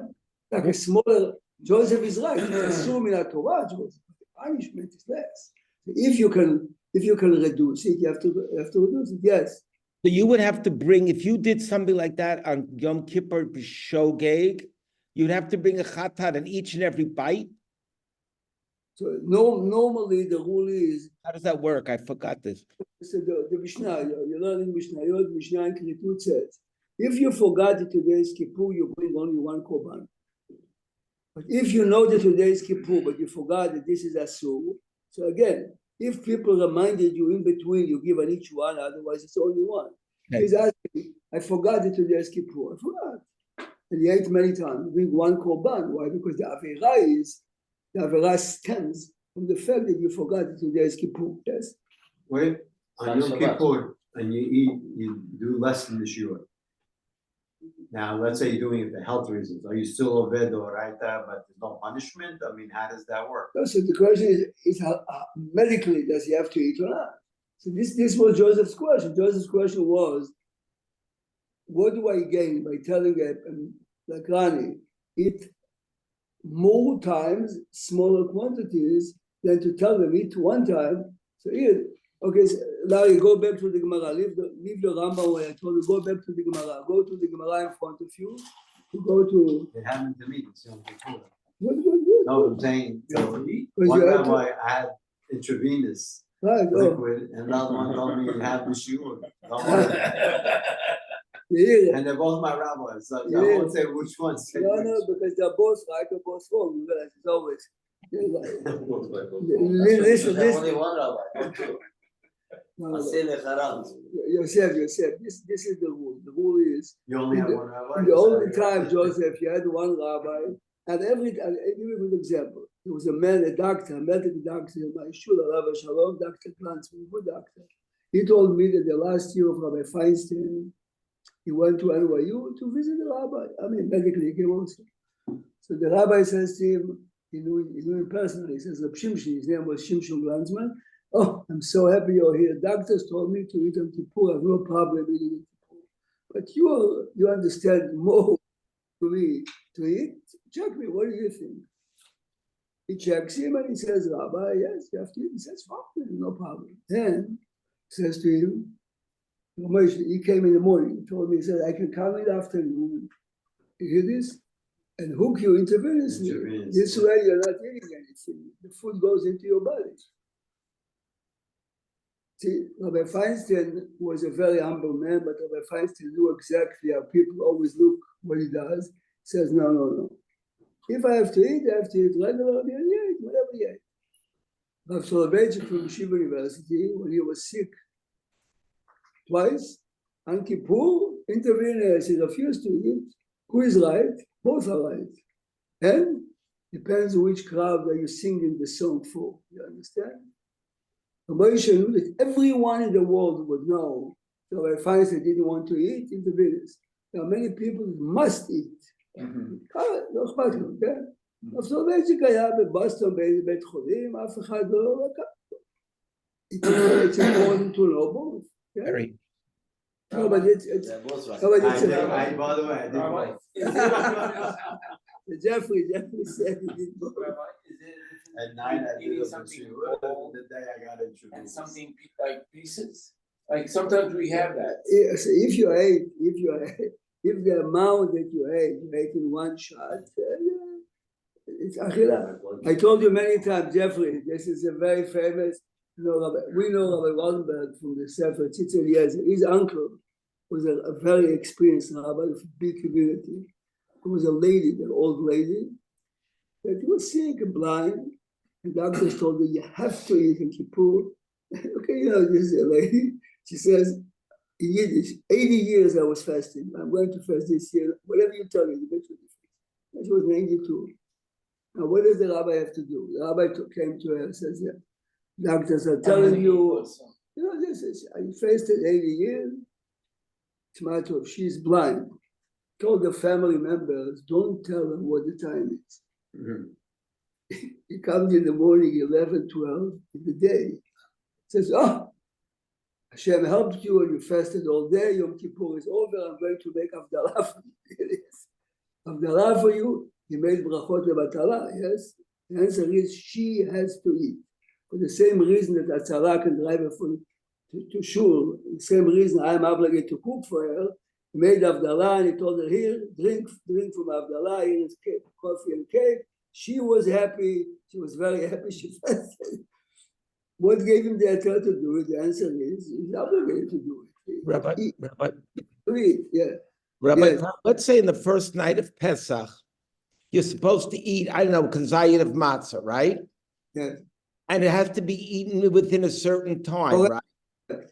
Like a smaller, Joseph is right. It's assumed in the Torah, Joseph. The punishment is less. If you can reduce it, you have to reduce it. Yes. So you would have to bring, if you did something like that on Yom Kippur Shogeg, you'd have to bring a chatat on each and every bite? So normally the rule is, How does that work? I forgot this. so the Mishnah, you're learning Mishnah, Mishnah in Kritut says, if you forgot that today is Kippur, you bring only one korban. But if you know that today is Kippur, but you forgot that this is Asur, so again, if people reminded you in between, you give on each one, otherwise it's only one. Okay. He's asking, I forgot that today is Kippur, I forgot. And he ate many times, bring one korban. Why? Because the Avera stems from the fact that you forgot that today is Kippur. Yes? Wait, on Yom Shabbat. Kippur, and you do less than the shiur. Now, let's say you're doing it for health reasons. Are you still a ved or right there, but there's no punishment? I mean, how does that work? No, so the question is how medically does he have to eat or not? So this was Joseph's question. Joseph's question was, what do I gain by telling like Rani, eat more times, smaller quantities, than to tell them eat one time? So eat. Okay, so now you go back to the Gemara. Leave the Rambam where I told you, go back to the Gemara. Go to the Gemara in front of you. You go to. It happened to me, it's Yom Kippur. Good. No, I'm saying, so Because one you had rabbi had intravenous Right, liquid, and another one told me you have the shiur. yeah. And they're both my rabbis, so I Yeah. won't say which one said No, which. because they're both right or both wrong. You realize it's always. Listen. There's only one rabbi, not two. No. Asilech haram. Yosef, this is the rule. The rule is You only have one rabbi? the only time, Joseph, you had one rabbi, and I'll give you a good example. There was a man, a doctor, a medical doctor in my shul, Rabbi Shalom, Dr. Klansman, a good doctor. He told me that the last year of Rabbi Feinstein, he went to NYU to visit the rabbi. I mean, medically, he came also. So the rabbi says to him, he knew him personally, he says, Reb Shimshon, his name was Shimshon Glansman. Oh, I'm so happy you're here. Doctors told me to eat on Kippur. I have no problem eating on Kippur. But you understand more to me to eat. Check me, what do you think? He checks him and he says, Rabbi, yes, you have to eat. He says, fine, no problem. Then he says to him, he came in the morning, he told me, he said, I can come in the afternoon. You hear this? And hook you intravenously. This way you're not eating anything. The food goes into your body. See, Rabbi Feinstein was a very humble man, but Rabbi Feinstein knew exactly how people always look what he does. He says, no. If I have to eat, I have to eat regularly, and eat whatever he ate. Rav Soloveitchik from Yeshiva University, when he was sick twice, on Kippur, intravenous, he refused to eat. Who is right? Both are right. And depends on which crowd are you singing the song for. You understand? Moshe knew that everyone in the world would know. So I finally didn't want to eat in the village. There are many people who must eat. לא אכפת לו, כן? הסולובייצ'יק היה בבוסטון באיזה בית חולים, אף אחד לא לקח. It's important to know both. Very. No, but it's They're both right. no, but it's By the way, I did both. Jeffrey said he did both. At night, I Eating did a something shiur, cold and the day I got And intravenous. something like pieces, like sometimes we have that. Yes, if the amount that you ate in one shot, it's achila. I told you many times, Jeffrey, this is a very famous, we know Rabbi Rosenberg from the Sefer Tzitz Eliezer. His uncle was a very experienced rabbi of a big community. There was a lady, an old lady, that was sick and blind, and doctors told her, you have to eat in Kippur. Okay, this is a lady. She says, in Yiddish, 80 years I was fasting. I'm going to fast this year. Whatever you tell me, it makes a difference. And she was 92. Now, what does the rabbi have to do? The rabbi came to her and says, yeah, doctors are telling you, this is, I fasted 80 years. It's a matter of she's blind. Told the family members, don't tell them what the time is. He comes in the morning, 11, 12, in the day. Says, oh, Hashem helped you and you fasted all day. Yom Kippur is over. I'm going to make Havdalah for you. Havdalah for you. He made brachot lebatala. Yes. The answer is she has to eat. for the same reason that Atzara can drive her to shul, the same reason I am obligated to cook for her. He made Havdalah and he told her, here, drink from Havdalah, here is cake, coffee and cake. She was happy, she was very happy, she fasted. What gave him the authority to do it? The answer is, he's obligated to do it. Rabbi, Yes. let's say in the first night of Pesach, you're supposed to eat, I don't know, kazayit of matzah, right? Yes. And it has to be eaten within a certain time, Correct. right?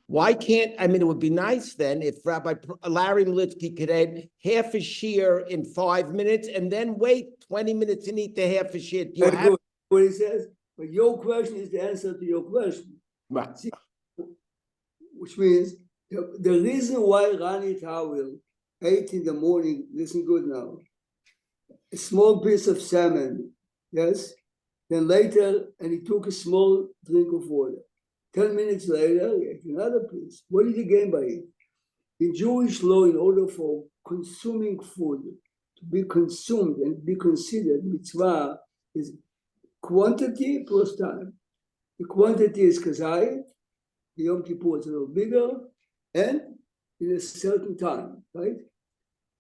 Why can't, I mean, it would be nice then if Rabbi Larry Militsky could add half a shear in 5 minutes and then wait 20 minutes and eat the half a shear. You Very have, good. What he says, but your question is the answer to your question. right. See, which means the reason why Rani Tawil ate in the morning, listen good now, a small piece of salmon, yes, then later, and he took a small drink of water. 10 minutes later, he ate another piece. What did he gain by it? In Jewish law, in order for consuming food to be consumed and be considered mitzvah, is quantity plus time. The quantity is kazayit, the Yom Kippur is a little bigger, and in a certain time, right?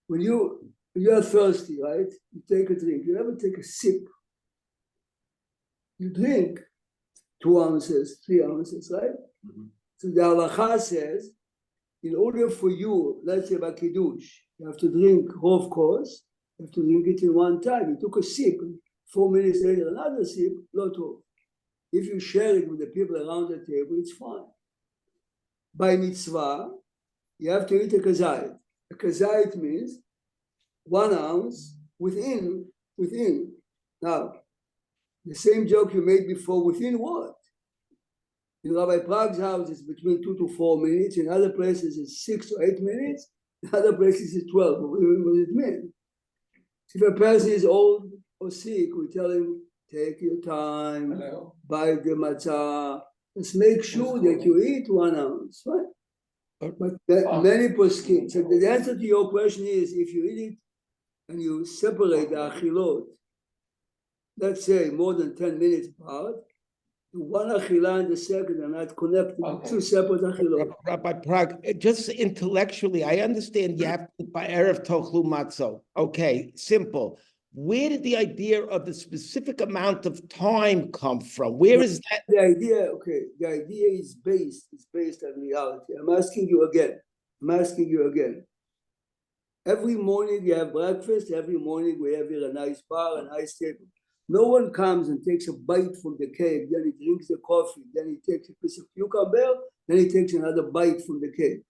When you are thirsty, right? You take a drink, you never take a sip. You drink 2 ounces, 3 ounces, right? Mhm. So the halacha says, in order for you, let's say by kiddush, you have to drink rov course, you have to drink it in one time. You took a sip, and 4 minutes later, another sip, not rov. If you share it with the people around the table, it's fine. By mitzvah, you have to eat a kazayit. A kazayit means 1 ounce within. Now, the same joke you made before, within what? In Rabbi Prague's house, it's between 2 to 4 minutes. In other places, it's 6 to 8 minutes. In other places, it's 12. What does it mean? If a person is old or sick, we tell him, take your time, buy the matzah. Just make sure that you eat 1 ounce, right? But many poskim. So the answer to your question is, if you eat it and you separate the achilot, let's say more than 10 minutes apart, the one achila and the second are not connected, two separate achilot. Rabbi Prague, just intellectually, I understand you have to by Erev Tochlu Matzo. Okay, simple. Where did the idea of the specific amount of time come from? Where is that? The idea is based on reality. I'm asking you again. Every morning you have breakfast, every morning we have here a nice bar, a nice table. No one comes and takes a bite from the cake, then he drinks the coffee, then he takes a piece of cucumber, then he takes another bite from the cake.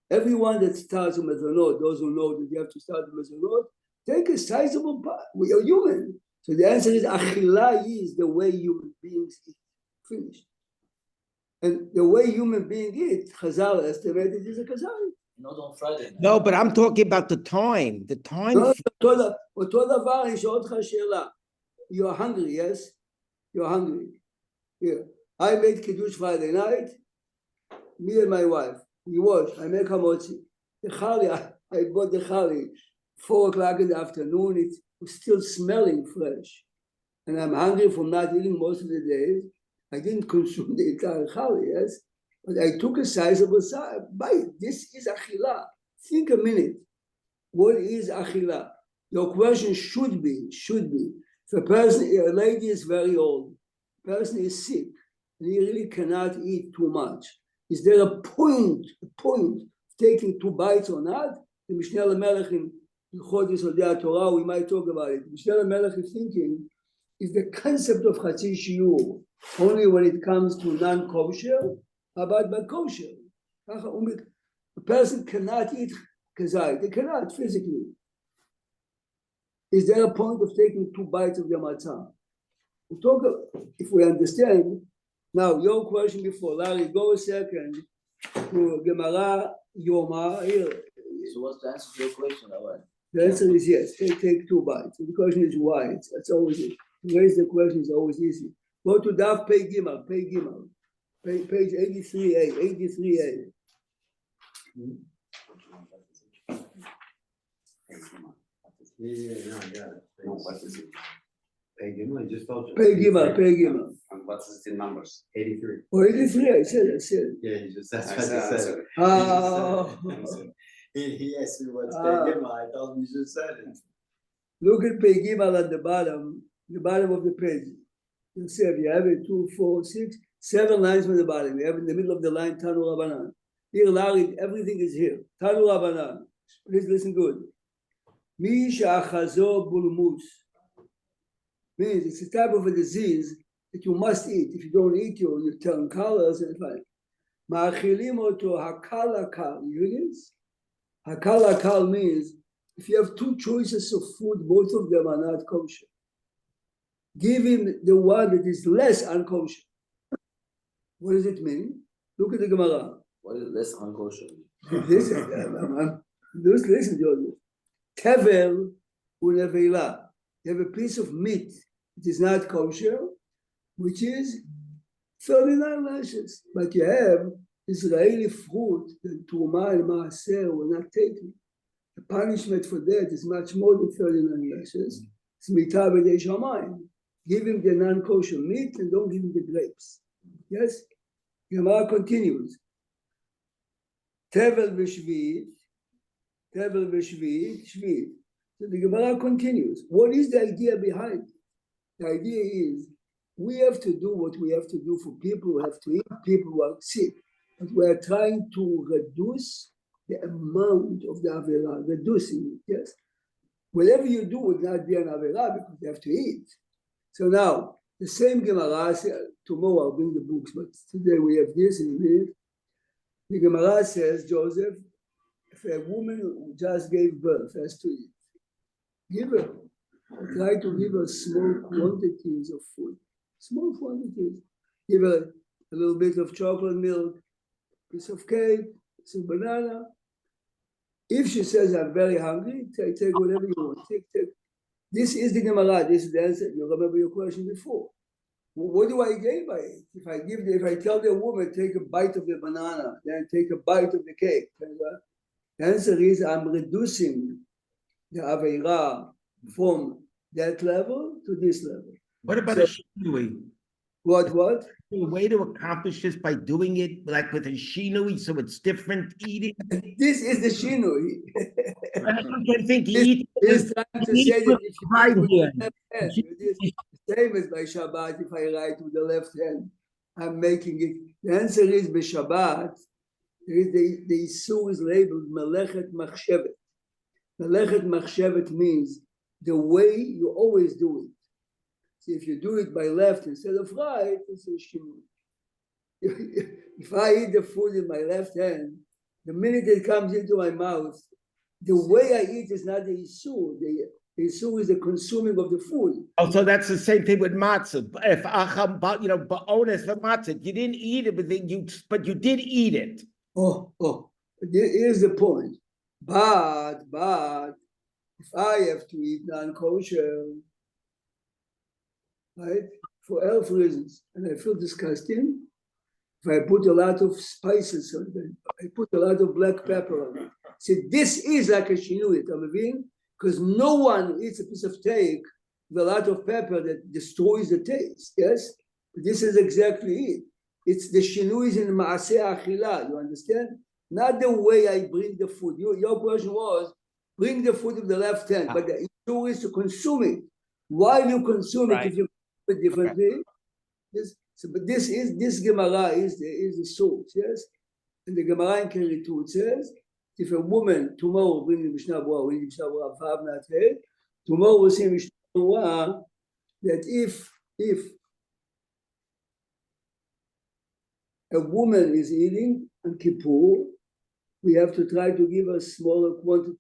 Everyone that starts a mezonot, those who know that you have to start a mezonot, take a sizable part. We are human. So the answer is achila is the way human beings eat. Finished. And the way human beings eat, Chazal estimated is a kazal. Not on Friday night. No, but I'm talking about the time. The time. No, אותו דבר, אני שואל אותך שאלה. You are hungry, yes? You're hungry. Here. I made Kiddush Friday night. Me and my wife. We watch. I make hamotzi. The chali, I bought the chali. 4 o'clock in the afternoon. It was still smelling fresh. And I'm hungry from not eating most of the days. I didn't consume the entire chali, yes? But I took a sizable bite. This is achila. Think a minute. What is achila? Your question should be, if a lady is very old, a person is sick, and he really cannot eat too much, is there a point of taking 2 bites or not? The Mishneh LaMelech in Chodesh Yesodei Torah, we might talk about it. Mishneh LaMelech is thinking, is the concept of Chatzi Shiur only when it comes to non-kosher? How about by kosher? A person cannot eat kazayit, they cannot physically. Is there a point of taking 2 bites of the matzah? We talk, if we understand, now your question before, Larry, go a second to Gemara Yoma here. So what's the answer to your question, Rabbi? The answer is yes, take 2 bites. The question is why, it's always, to raise the question is always easy. Go to Daf Pei Gimel, page 83a. Yeah, no, I got it. No, what is it? Pay Gimel, I just told you. Pei Gimel. And what's the numbers? 83. Or 83, I said. Yeah, you just, that's I what I said- I just said said. it. Oh. He said it. He asked me what's Ah. Pegima, I told him you just said it. Look at Pei Gimal at the bottom of the page. You see, if you have it 2, 4, 6, 7 lines from the bottom. You have in the middle of the line Tanu Rabbanan. Here, Larry, everything is here. Tanu Rabbanan. Please listen good. Mi sha'achazo bulmus. Means it's a type of a disease that you must eat. If you don't eat, you turn colors and fine. Ma'achilim oto hakal hakal. You hear this? Hakal hakal means if you have 2 choices of food, both of them are not kosher. Give him the one that is less unkosher. What does it mean? Look at the Gemara. What is less unkosher? Listen, Joseph. Tevel u'nevela. You have a piece of meat that is not kosher, which is 39 lashes. But you have Israeli fruit that Truma and Maaser were not taken. The punishment for that is much more than 39 lashes. It's mitah b'dei shamayim. Give him the non-kosher meat and don't give him the grapes. Yes? Gemara continues. Tevel v'shvit, shvit. So the Gemara continues. What is the idea behind it? The idea is we have to do what we have to do for people who have to eat, people who are sick. But we are trying to reduce the amount of the Avera, reducing it, yes? Whatever you do would not be an Avera because you have to eat. So now, the same Gemara, tomorrow I'll bring the books, but today we have this in it. The Gemara says, Joseph, if a woman who just gave birth has to eat, give her. Try to give her small quantities of food. Small quantities. Give her a little bit of chocolate milk, piece of cake, some banana. If she says, I'm very hungry, take whatever you want. Take. This is the Gemara. This is the answer. You remember your question before. What do I gain by it? If I tell the woman, take a bite of the banana, then take a bite of the cake. The answer is I'm reducing the Aveira from that level to this level. What about a shinui? What? A way to accomplish this by doing it like with a shinui, so it's different eating. This is the shinui. I think eat. He's trying to say that if you right with here. the left hand, it is the same as by Shabbat. If I write with the left hand, I'm making it. The answer is by Shabbat. The Isur is labeled Melechet Machshevet. Melechet Machshevet means the way you always do it. So if you do it by left instead of right, it's a shinui. If I eat the food in my left hand, the minute it comes into my mouth, the way I eat is not the Isur. The Isur is the consuming of the food. Oh, so that's the same thing with matzah. If acham, ba'ones for matzah, you didn't eat it, but you did eat it. Oh, here's the point. But if I have to eat non-kosher, right, for health reasons, and I feel disgusting, if I put a lot of spices on it, I put a lot of black pepper on it. See, this is like a shinui, because no one eats a piece of steak with a lot of pepper that destroys the taste, yes? But this is exactly it. It's the shinuis in Maaseh Achila, you understand? Not the way I bring the food. Your question was, bring the food with the left hand, but the issue is to consume it. While you consume it, if you do it differently, but this Gemara is the source, yes? And the Gemara in Keritut says, if a woman tomorrow bring the Mishnah Berurah, we Mishnah Berurah Vav not head, tomorrow we'll see Mishnah Berurah that if a woman is eating on Kippur, we have to try to give her smaller quantities.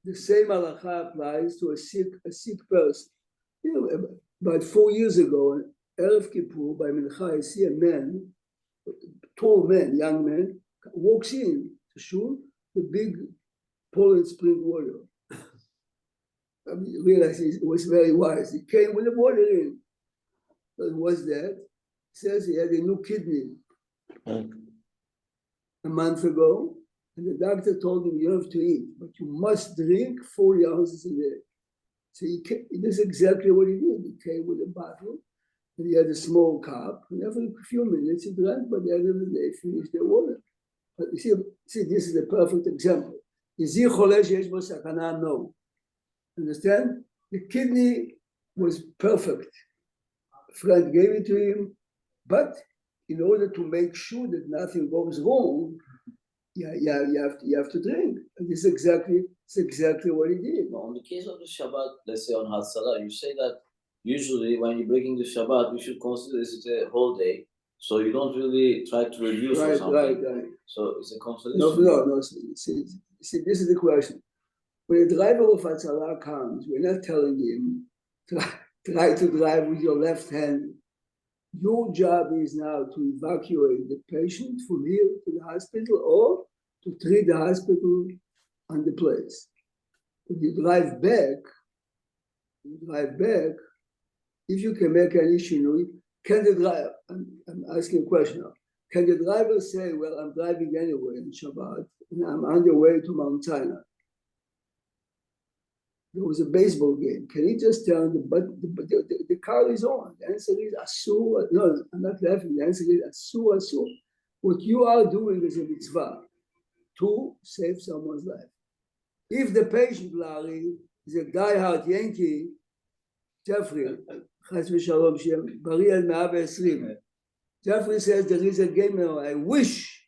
The same halacha applies to a sick person. About 4 years ago, Erev Kippur, by Mincha, I see a man, tall man, young man, walks in to shul, the big Poland spring water. I realized he was very wise. He came with the water in. But what's that? He says he had a new kidney a month ago, and the doctor told him you have to eat, but you must drink 40 ounces a day. So this is exactly what he did. He came with a bottle, And he had a small cup, and every few minutes he drank, but at the end of the day, finished the water. But you see, this is a perfect example. Is he cholesh yesh bo sakana? No. Understand? The kidney was perfect. A friend gave it to him, but in order to make sure that nothing goes wrong, you have to drink. And this is exactly what he did. On the case of the Shabbat, let's say on Hatzalah, you say that usually when you're breaking the Shabbat, you should consider this a whole day. So you don't really try to reduce or something. Right. So it's a contradiction. No. See, this is the question. When a driver of Hatzalah comes, we're not telling him, try to drive with your left hand. Your job is now to evacuate the patient from here to the hospital or to treat the hospital on the place. When you drive back, if you can make an issue, can the driver, I'm asking a question now, can the driver say, well, I'm driving anyway on Shabbat and I'm on the way to Mount Sinai? There was a baseball game. Can he just tell the car is on? The answer is asur. No, I'm not laughing. The answer is asur. What you are doing is a mitzvah to save someone's life. If the patient, Larry, is a diehard Yankee, Jeffrey, Chas v'shalom Shem, Bari al 120. Jeffrey says there is a game now. I wish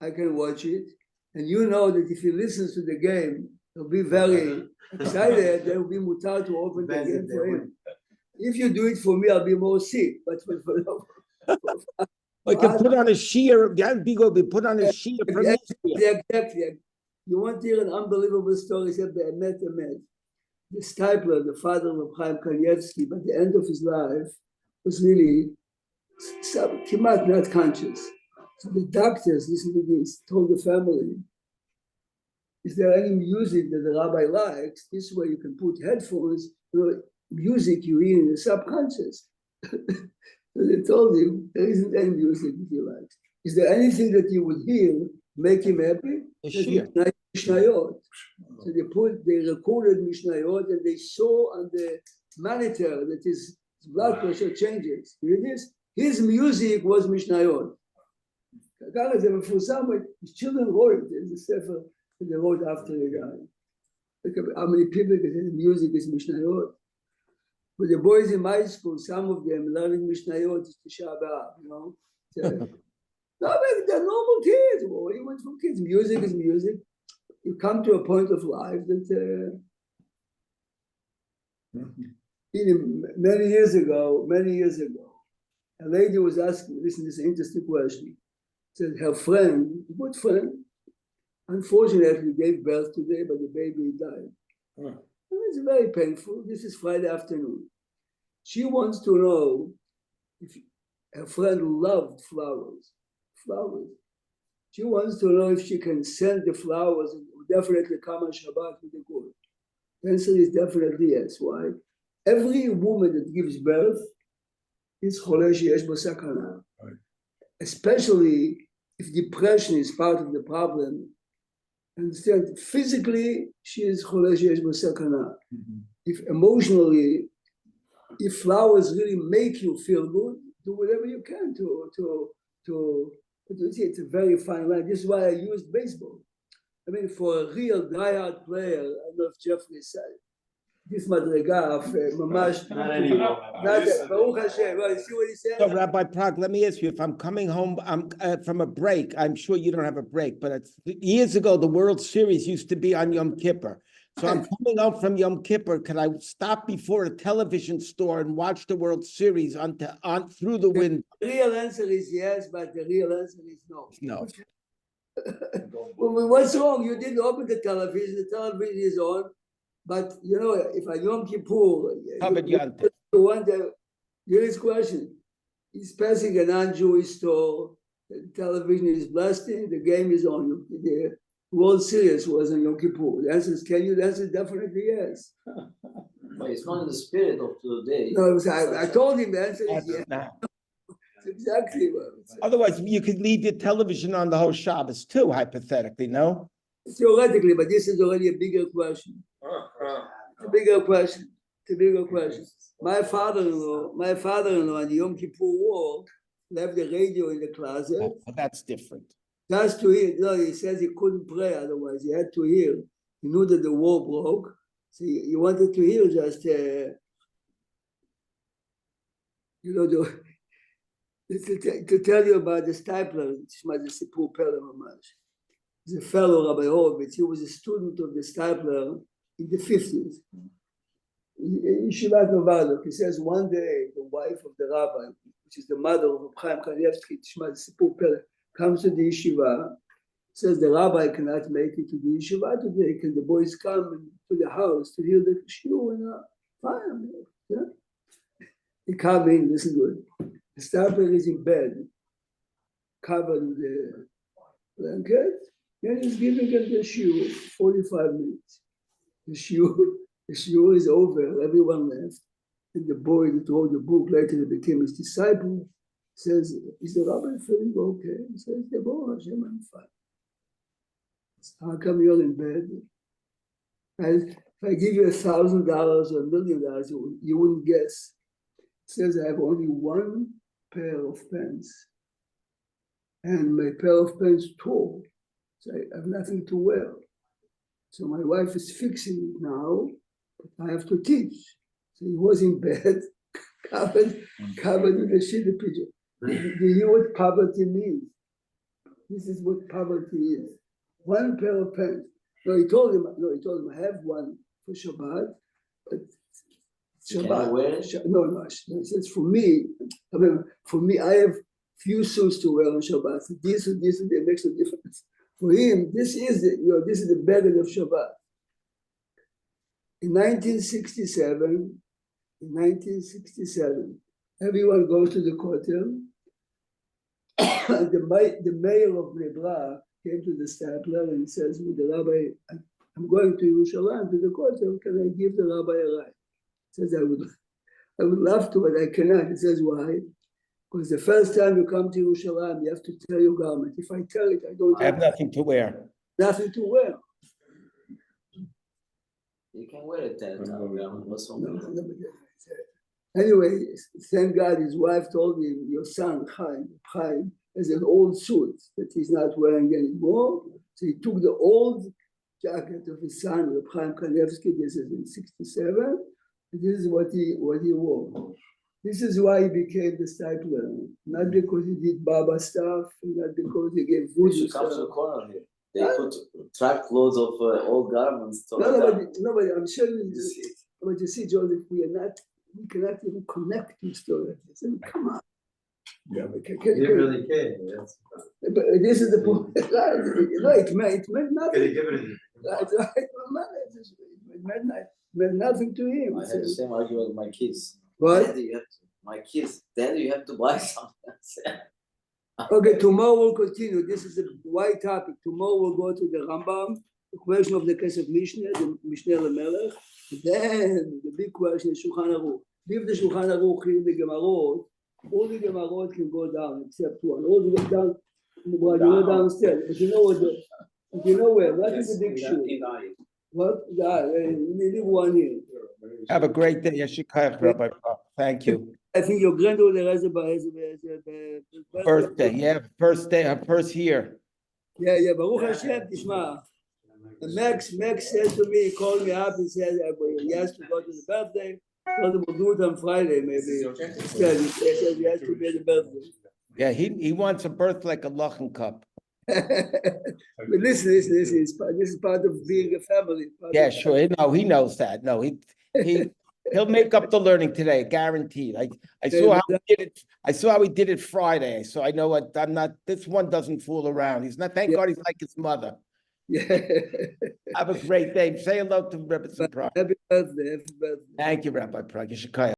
I can watch it, and you know that if he listens to the game, he'll be very excited. There will be mutar to open the game for him. If you do it for me, I'll be more sick. But We can put on a shear. Bigo be put on a shear from exactly. You want to hear an unbelievable story? Said Be'emet Emet. The Stipler, the father of Chaim Kanievsky, by the end of his life, was really kimat not conscious. So the doctors, listen to this, told the family, is there any music that the rabbi likes? This way you can put headphones, music you hear in the subconscious. So they told him, there isn't any music that he likes. Is there anything that you would hear make him happy? Mishnayot. So they recorded Mishnayot and they saw on the monitor that his blood pressure changes. Hear this? His music was Mishnayot. His children wrote it in the Sefer that they wrote after he died. Look at how many people can say the music is Mishnayot. But the boys in my school, some of them learning Mishnayot is Tisha B'Av, No, but they're normal kids. What do you want from kids? Music is music. You come to a point of life that many years ago, a lady was asking, listen, this is an interesting question. Said her friend, a good friend, unfortunately gave birth today, but the baby died. And it's very painful. This is Friday afternoon. She wants to know if her friend loved flowers. She wants to know if she can send the flowers and definitely come on Shabbat with the gold. The answer is definitely yes. Why? Every woman that gives birth is cholesh yesh bo sakana. Especially if depression is part of the problem. Understand? Physically, she is cholesh yesh bo sakana. If emotionally, if flowers really make you feel good, do whatever you can to it's a very fine line. This is why I used baseball. I mean, for a real diehard player, I don't know if Jeffrey said this madriga of mamash. Not anymore. Baruch Hashem. Well, you see what he said? So, Rabbi Prague, let me ask you, if I'm coming home from a break, I'm sure you don't have a break, but years ago, the World Series used to be on Yom Kippur. So I'm coming home from Yom Kippur. Can I stop before a television store and watch the World Series on through the window? The real answer is yes, but the real answer is no. No. Well, what's wrong? You didn't open the television is on, but if a Yom Kippur, you wonder, here is question. He's passing a non-Jewish store, the television is blasting, the game is on. The World Series was on Yom Kippur. The answer is, can you? The answer is definitely yes. But it's not in the spirit of today. No, I told him the answer is yes. That's exactly what I'm saying. Otherwise, you could leave your television on the whole Shabbos too, hypothetically, no? Theoretically, but this is already a bigger question. A bigger question. a bigger question. My father-in-law on the Yom Kippur War left the radio in the closet Oh, that's different. just to hear. No, he says he couldn't pray otherwise. He had to hear. He knew that the war broke, so he wanted to hear just, to tell you about the Stipler. He's a fellow, Rabbi Horowitz. He was a student of the Stipler in the 50s. Yeshivat Novardok. He says one day the wife of the rabbi, which is the mother of Chaim Kanievsky, comes to the yeshiva, says the rabbi cannot make it to the yeshiva today. Can the boys come to the house to hear the shiur? And fine, yeah. They come in, listen good. The Stapler is in bed, covered with the blanket, and he's giving them the shiur, 45 minutes. The shiur is over, everyone left. And the boy that wrote the book later became his disciple, says, is the rabbi feeling okay? He says, Baruch Hashem, I'm fine. How come you're in bed? And if I give you $1,000 or $1 million, you wouldn't guess. It says I have only one pair of pants. And my pair of pants tore. So I have nothing to wear. So my wife is fixing it now, but I have to teach. So he was in bed, covered with a shitty pigeon. Do you hear what poverty means? This is what poverty is. One pair of pants. He told him, I have one for Shabbat, but Shabbat. No, he says for me, I have few suits to wear on Shabbat. This and that makes a difference. For him, this is the burden of Shabbat. In 1967, everyone goes to the kotel. The mayor of Bnei Brak came to the Stapler and says, with the rabbi, I'm going to Yerushalayim to the kotel. Can I give the rabbi a ride? He says, I would love to, but I cannot. He says, why? Because the first time you come to Yerushalayim, you have to tear your garment. If I tell it, I don't have nothing to wear. Nothing to wear. You can wear it then. Anyway, thank God his wife told him, your son, Chaim, has an old suit that he's not wearing anymore. So he took the old jacket of his son, Chaim Kanievsky, this is in 67, and this is what he wore. This is why he became the Stipler, not because he did Baba stuff, not because he gave voodoo stuff. Comes to the corner here. They put track clothes of old garments. Nobody, I'm showing you this. But you see, Joseph, we cannot even connect to story. Come on. Yeah. You really can. Yes. But this is the point. No, it meant nothing. It meant nothing to him. I had the same argument with my kids. What? Daddy, you have to buy something. Okay, tomorrow we'll continue. This is a wide topic. Tomorrow we'll go to the Rambam, the question of the case of Mishnah, the Mishnah Lemelech. Then the big question is Shulchan Aruch. Leave the Shulchan Aruch in the Gemarot. All the Gemarot can go down except one. All the way down, well, you go downstairs. But you know where? That is the big shoe. What? Leave one here. Have a great day, Yeshikayach, Rabbi. Thank you. I think your granddaughter has a Birthday, yeah, first day, her first year. Yeah, Baruch Hashem, Tishma. Max said to me, he called me up, he said, he has to go to the birthday. So we'll do it on Friday, maybe. He said he has to be at the birthday. Yeah, he wants a birth like a Lachen cup. But listen, this is part of being a family. Yeah, sure. No, he knows that. No, he'll make up the learning today, guaranteed. I saw how he did it. I saw how he did it Friday. So I know what I'm not. This one doesn't fool around. He's not. Thank God, he's like his mother. Yeah. Have a great day. Say hello to Rebbe Prague. Happy birthday. Thank you, Rabbi Prague.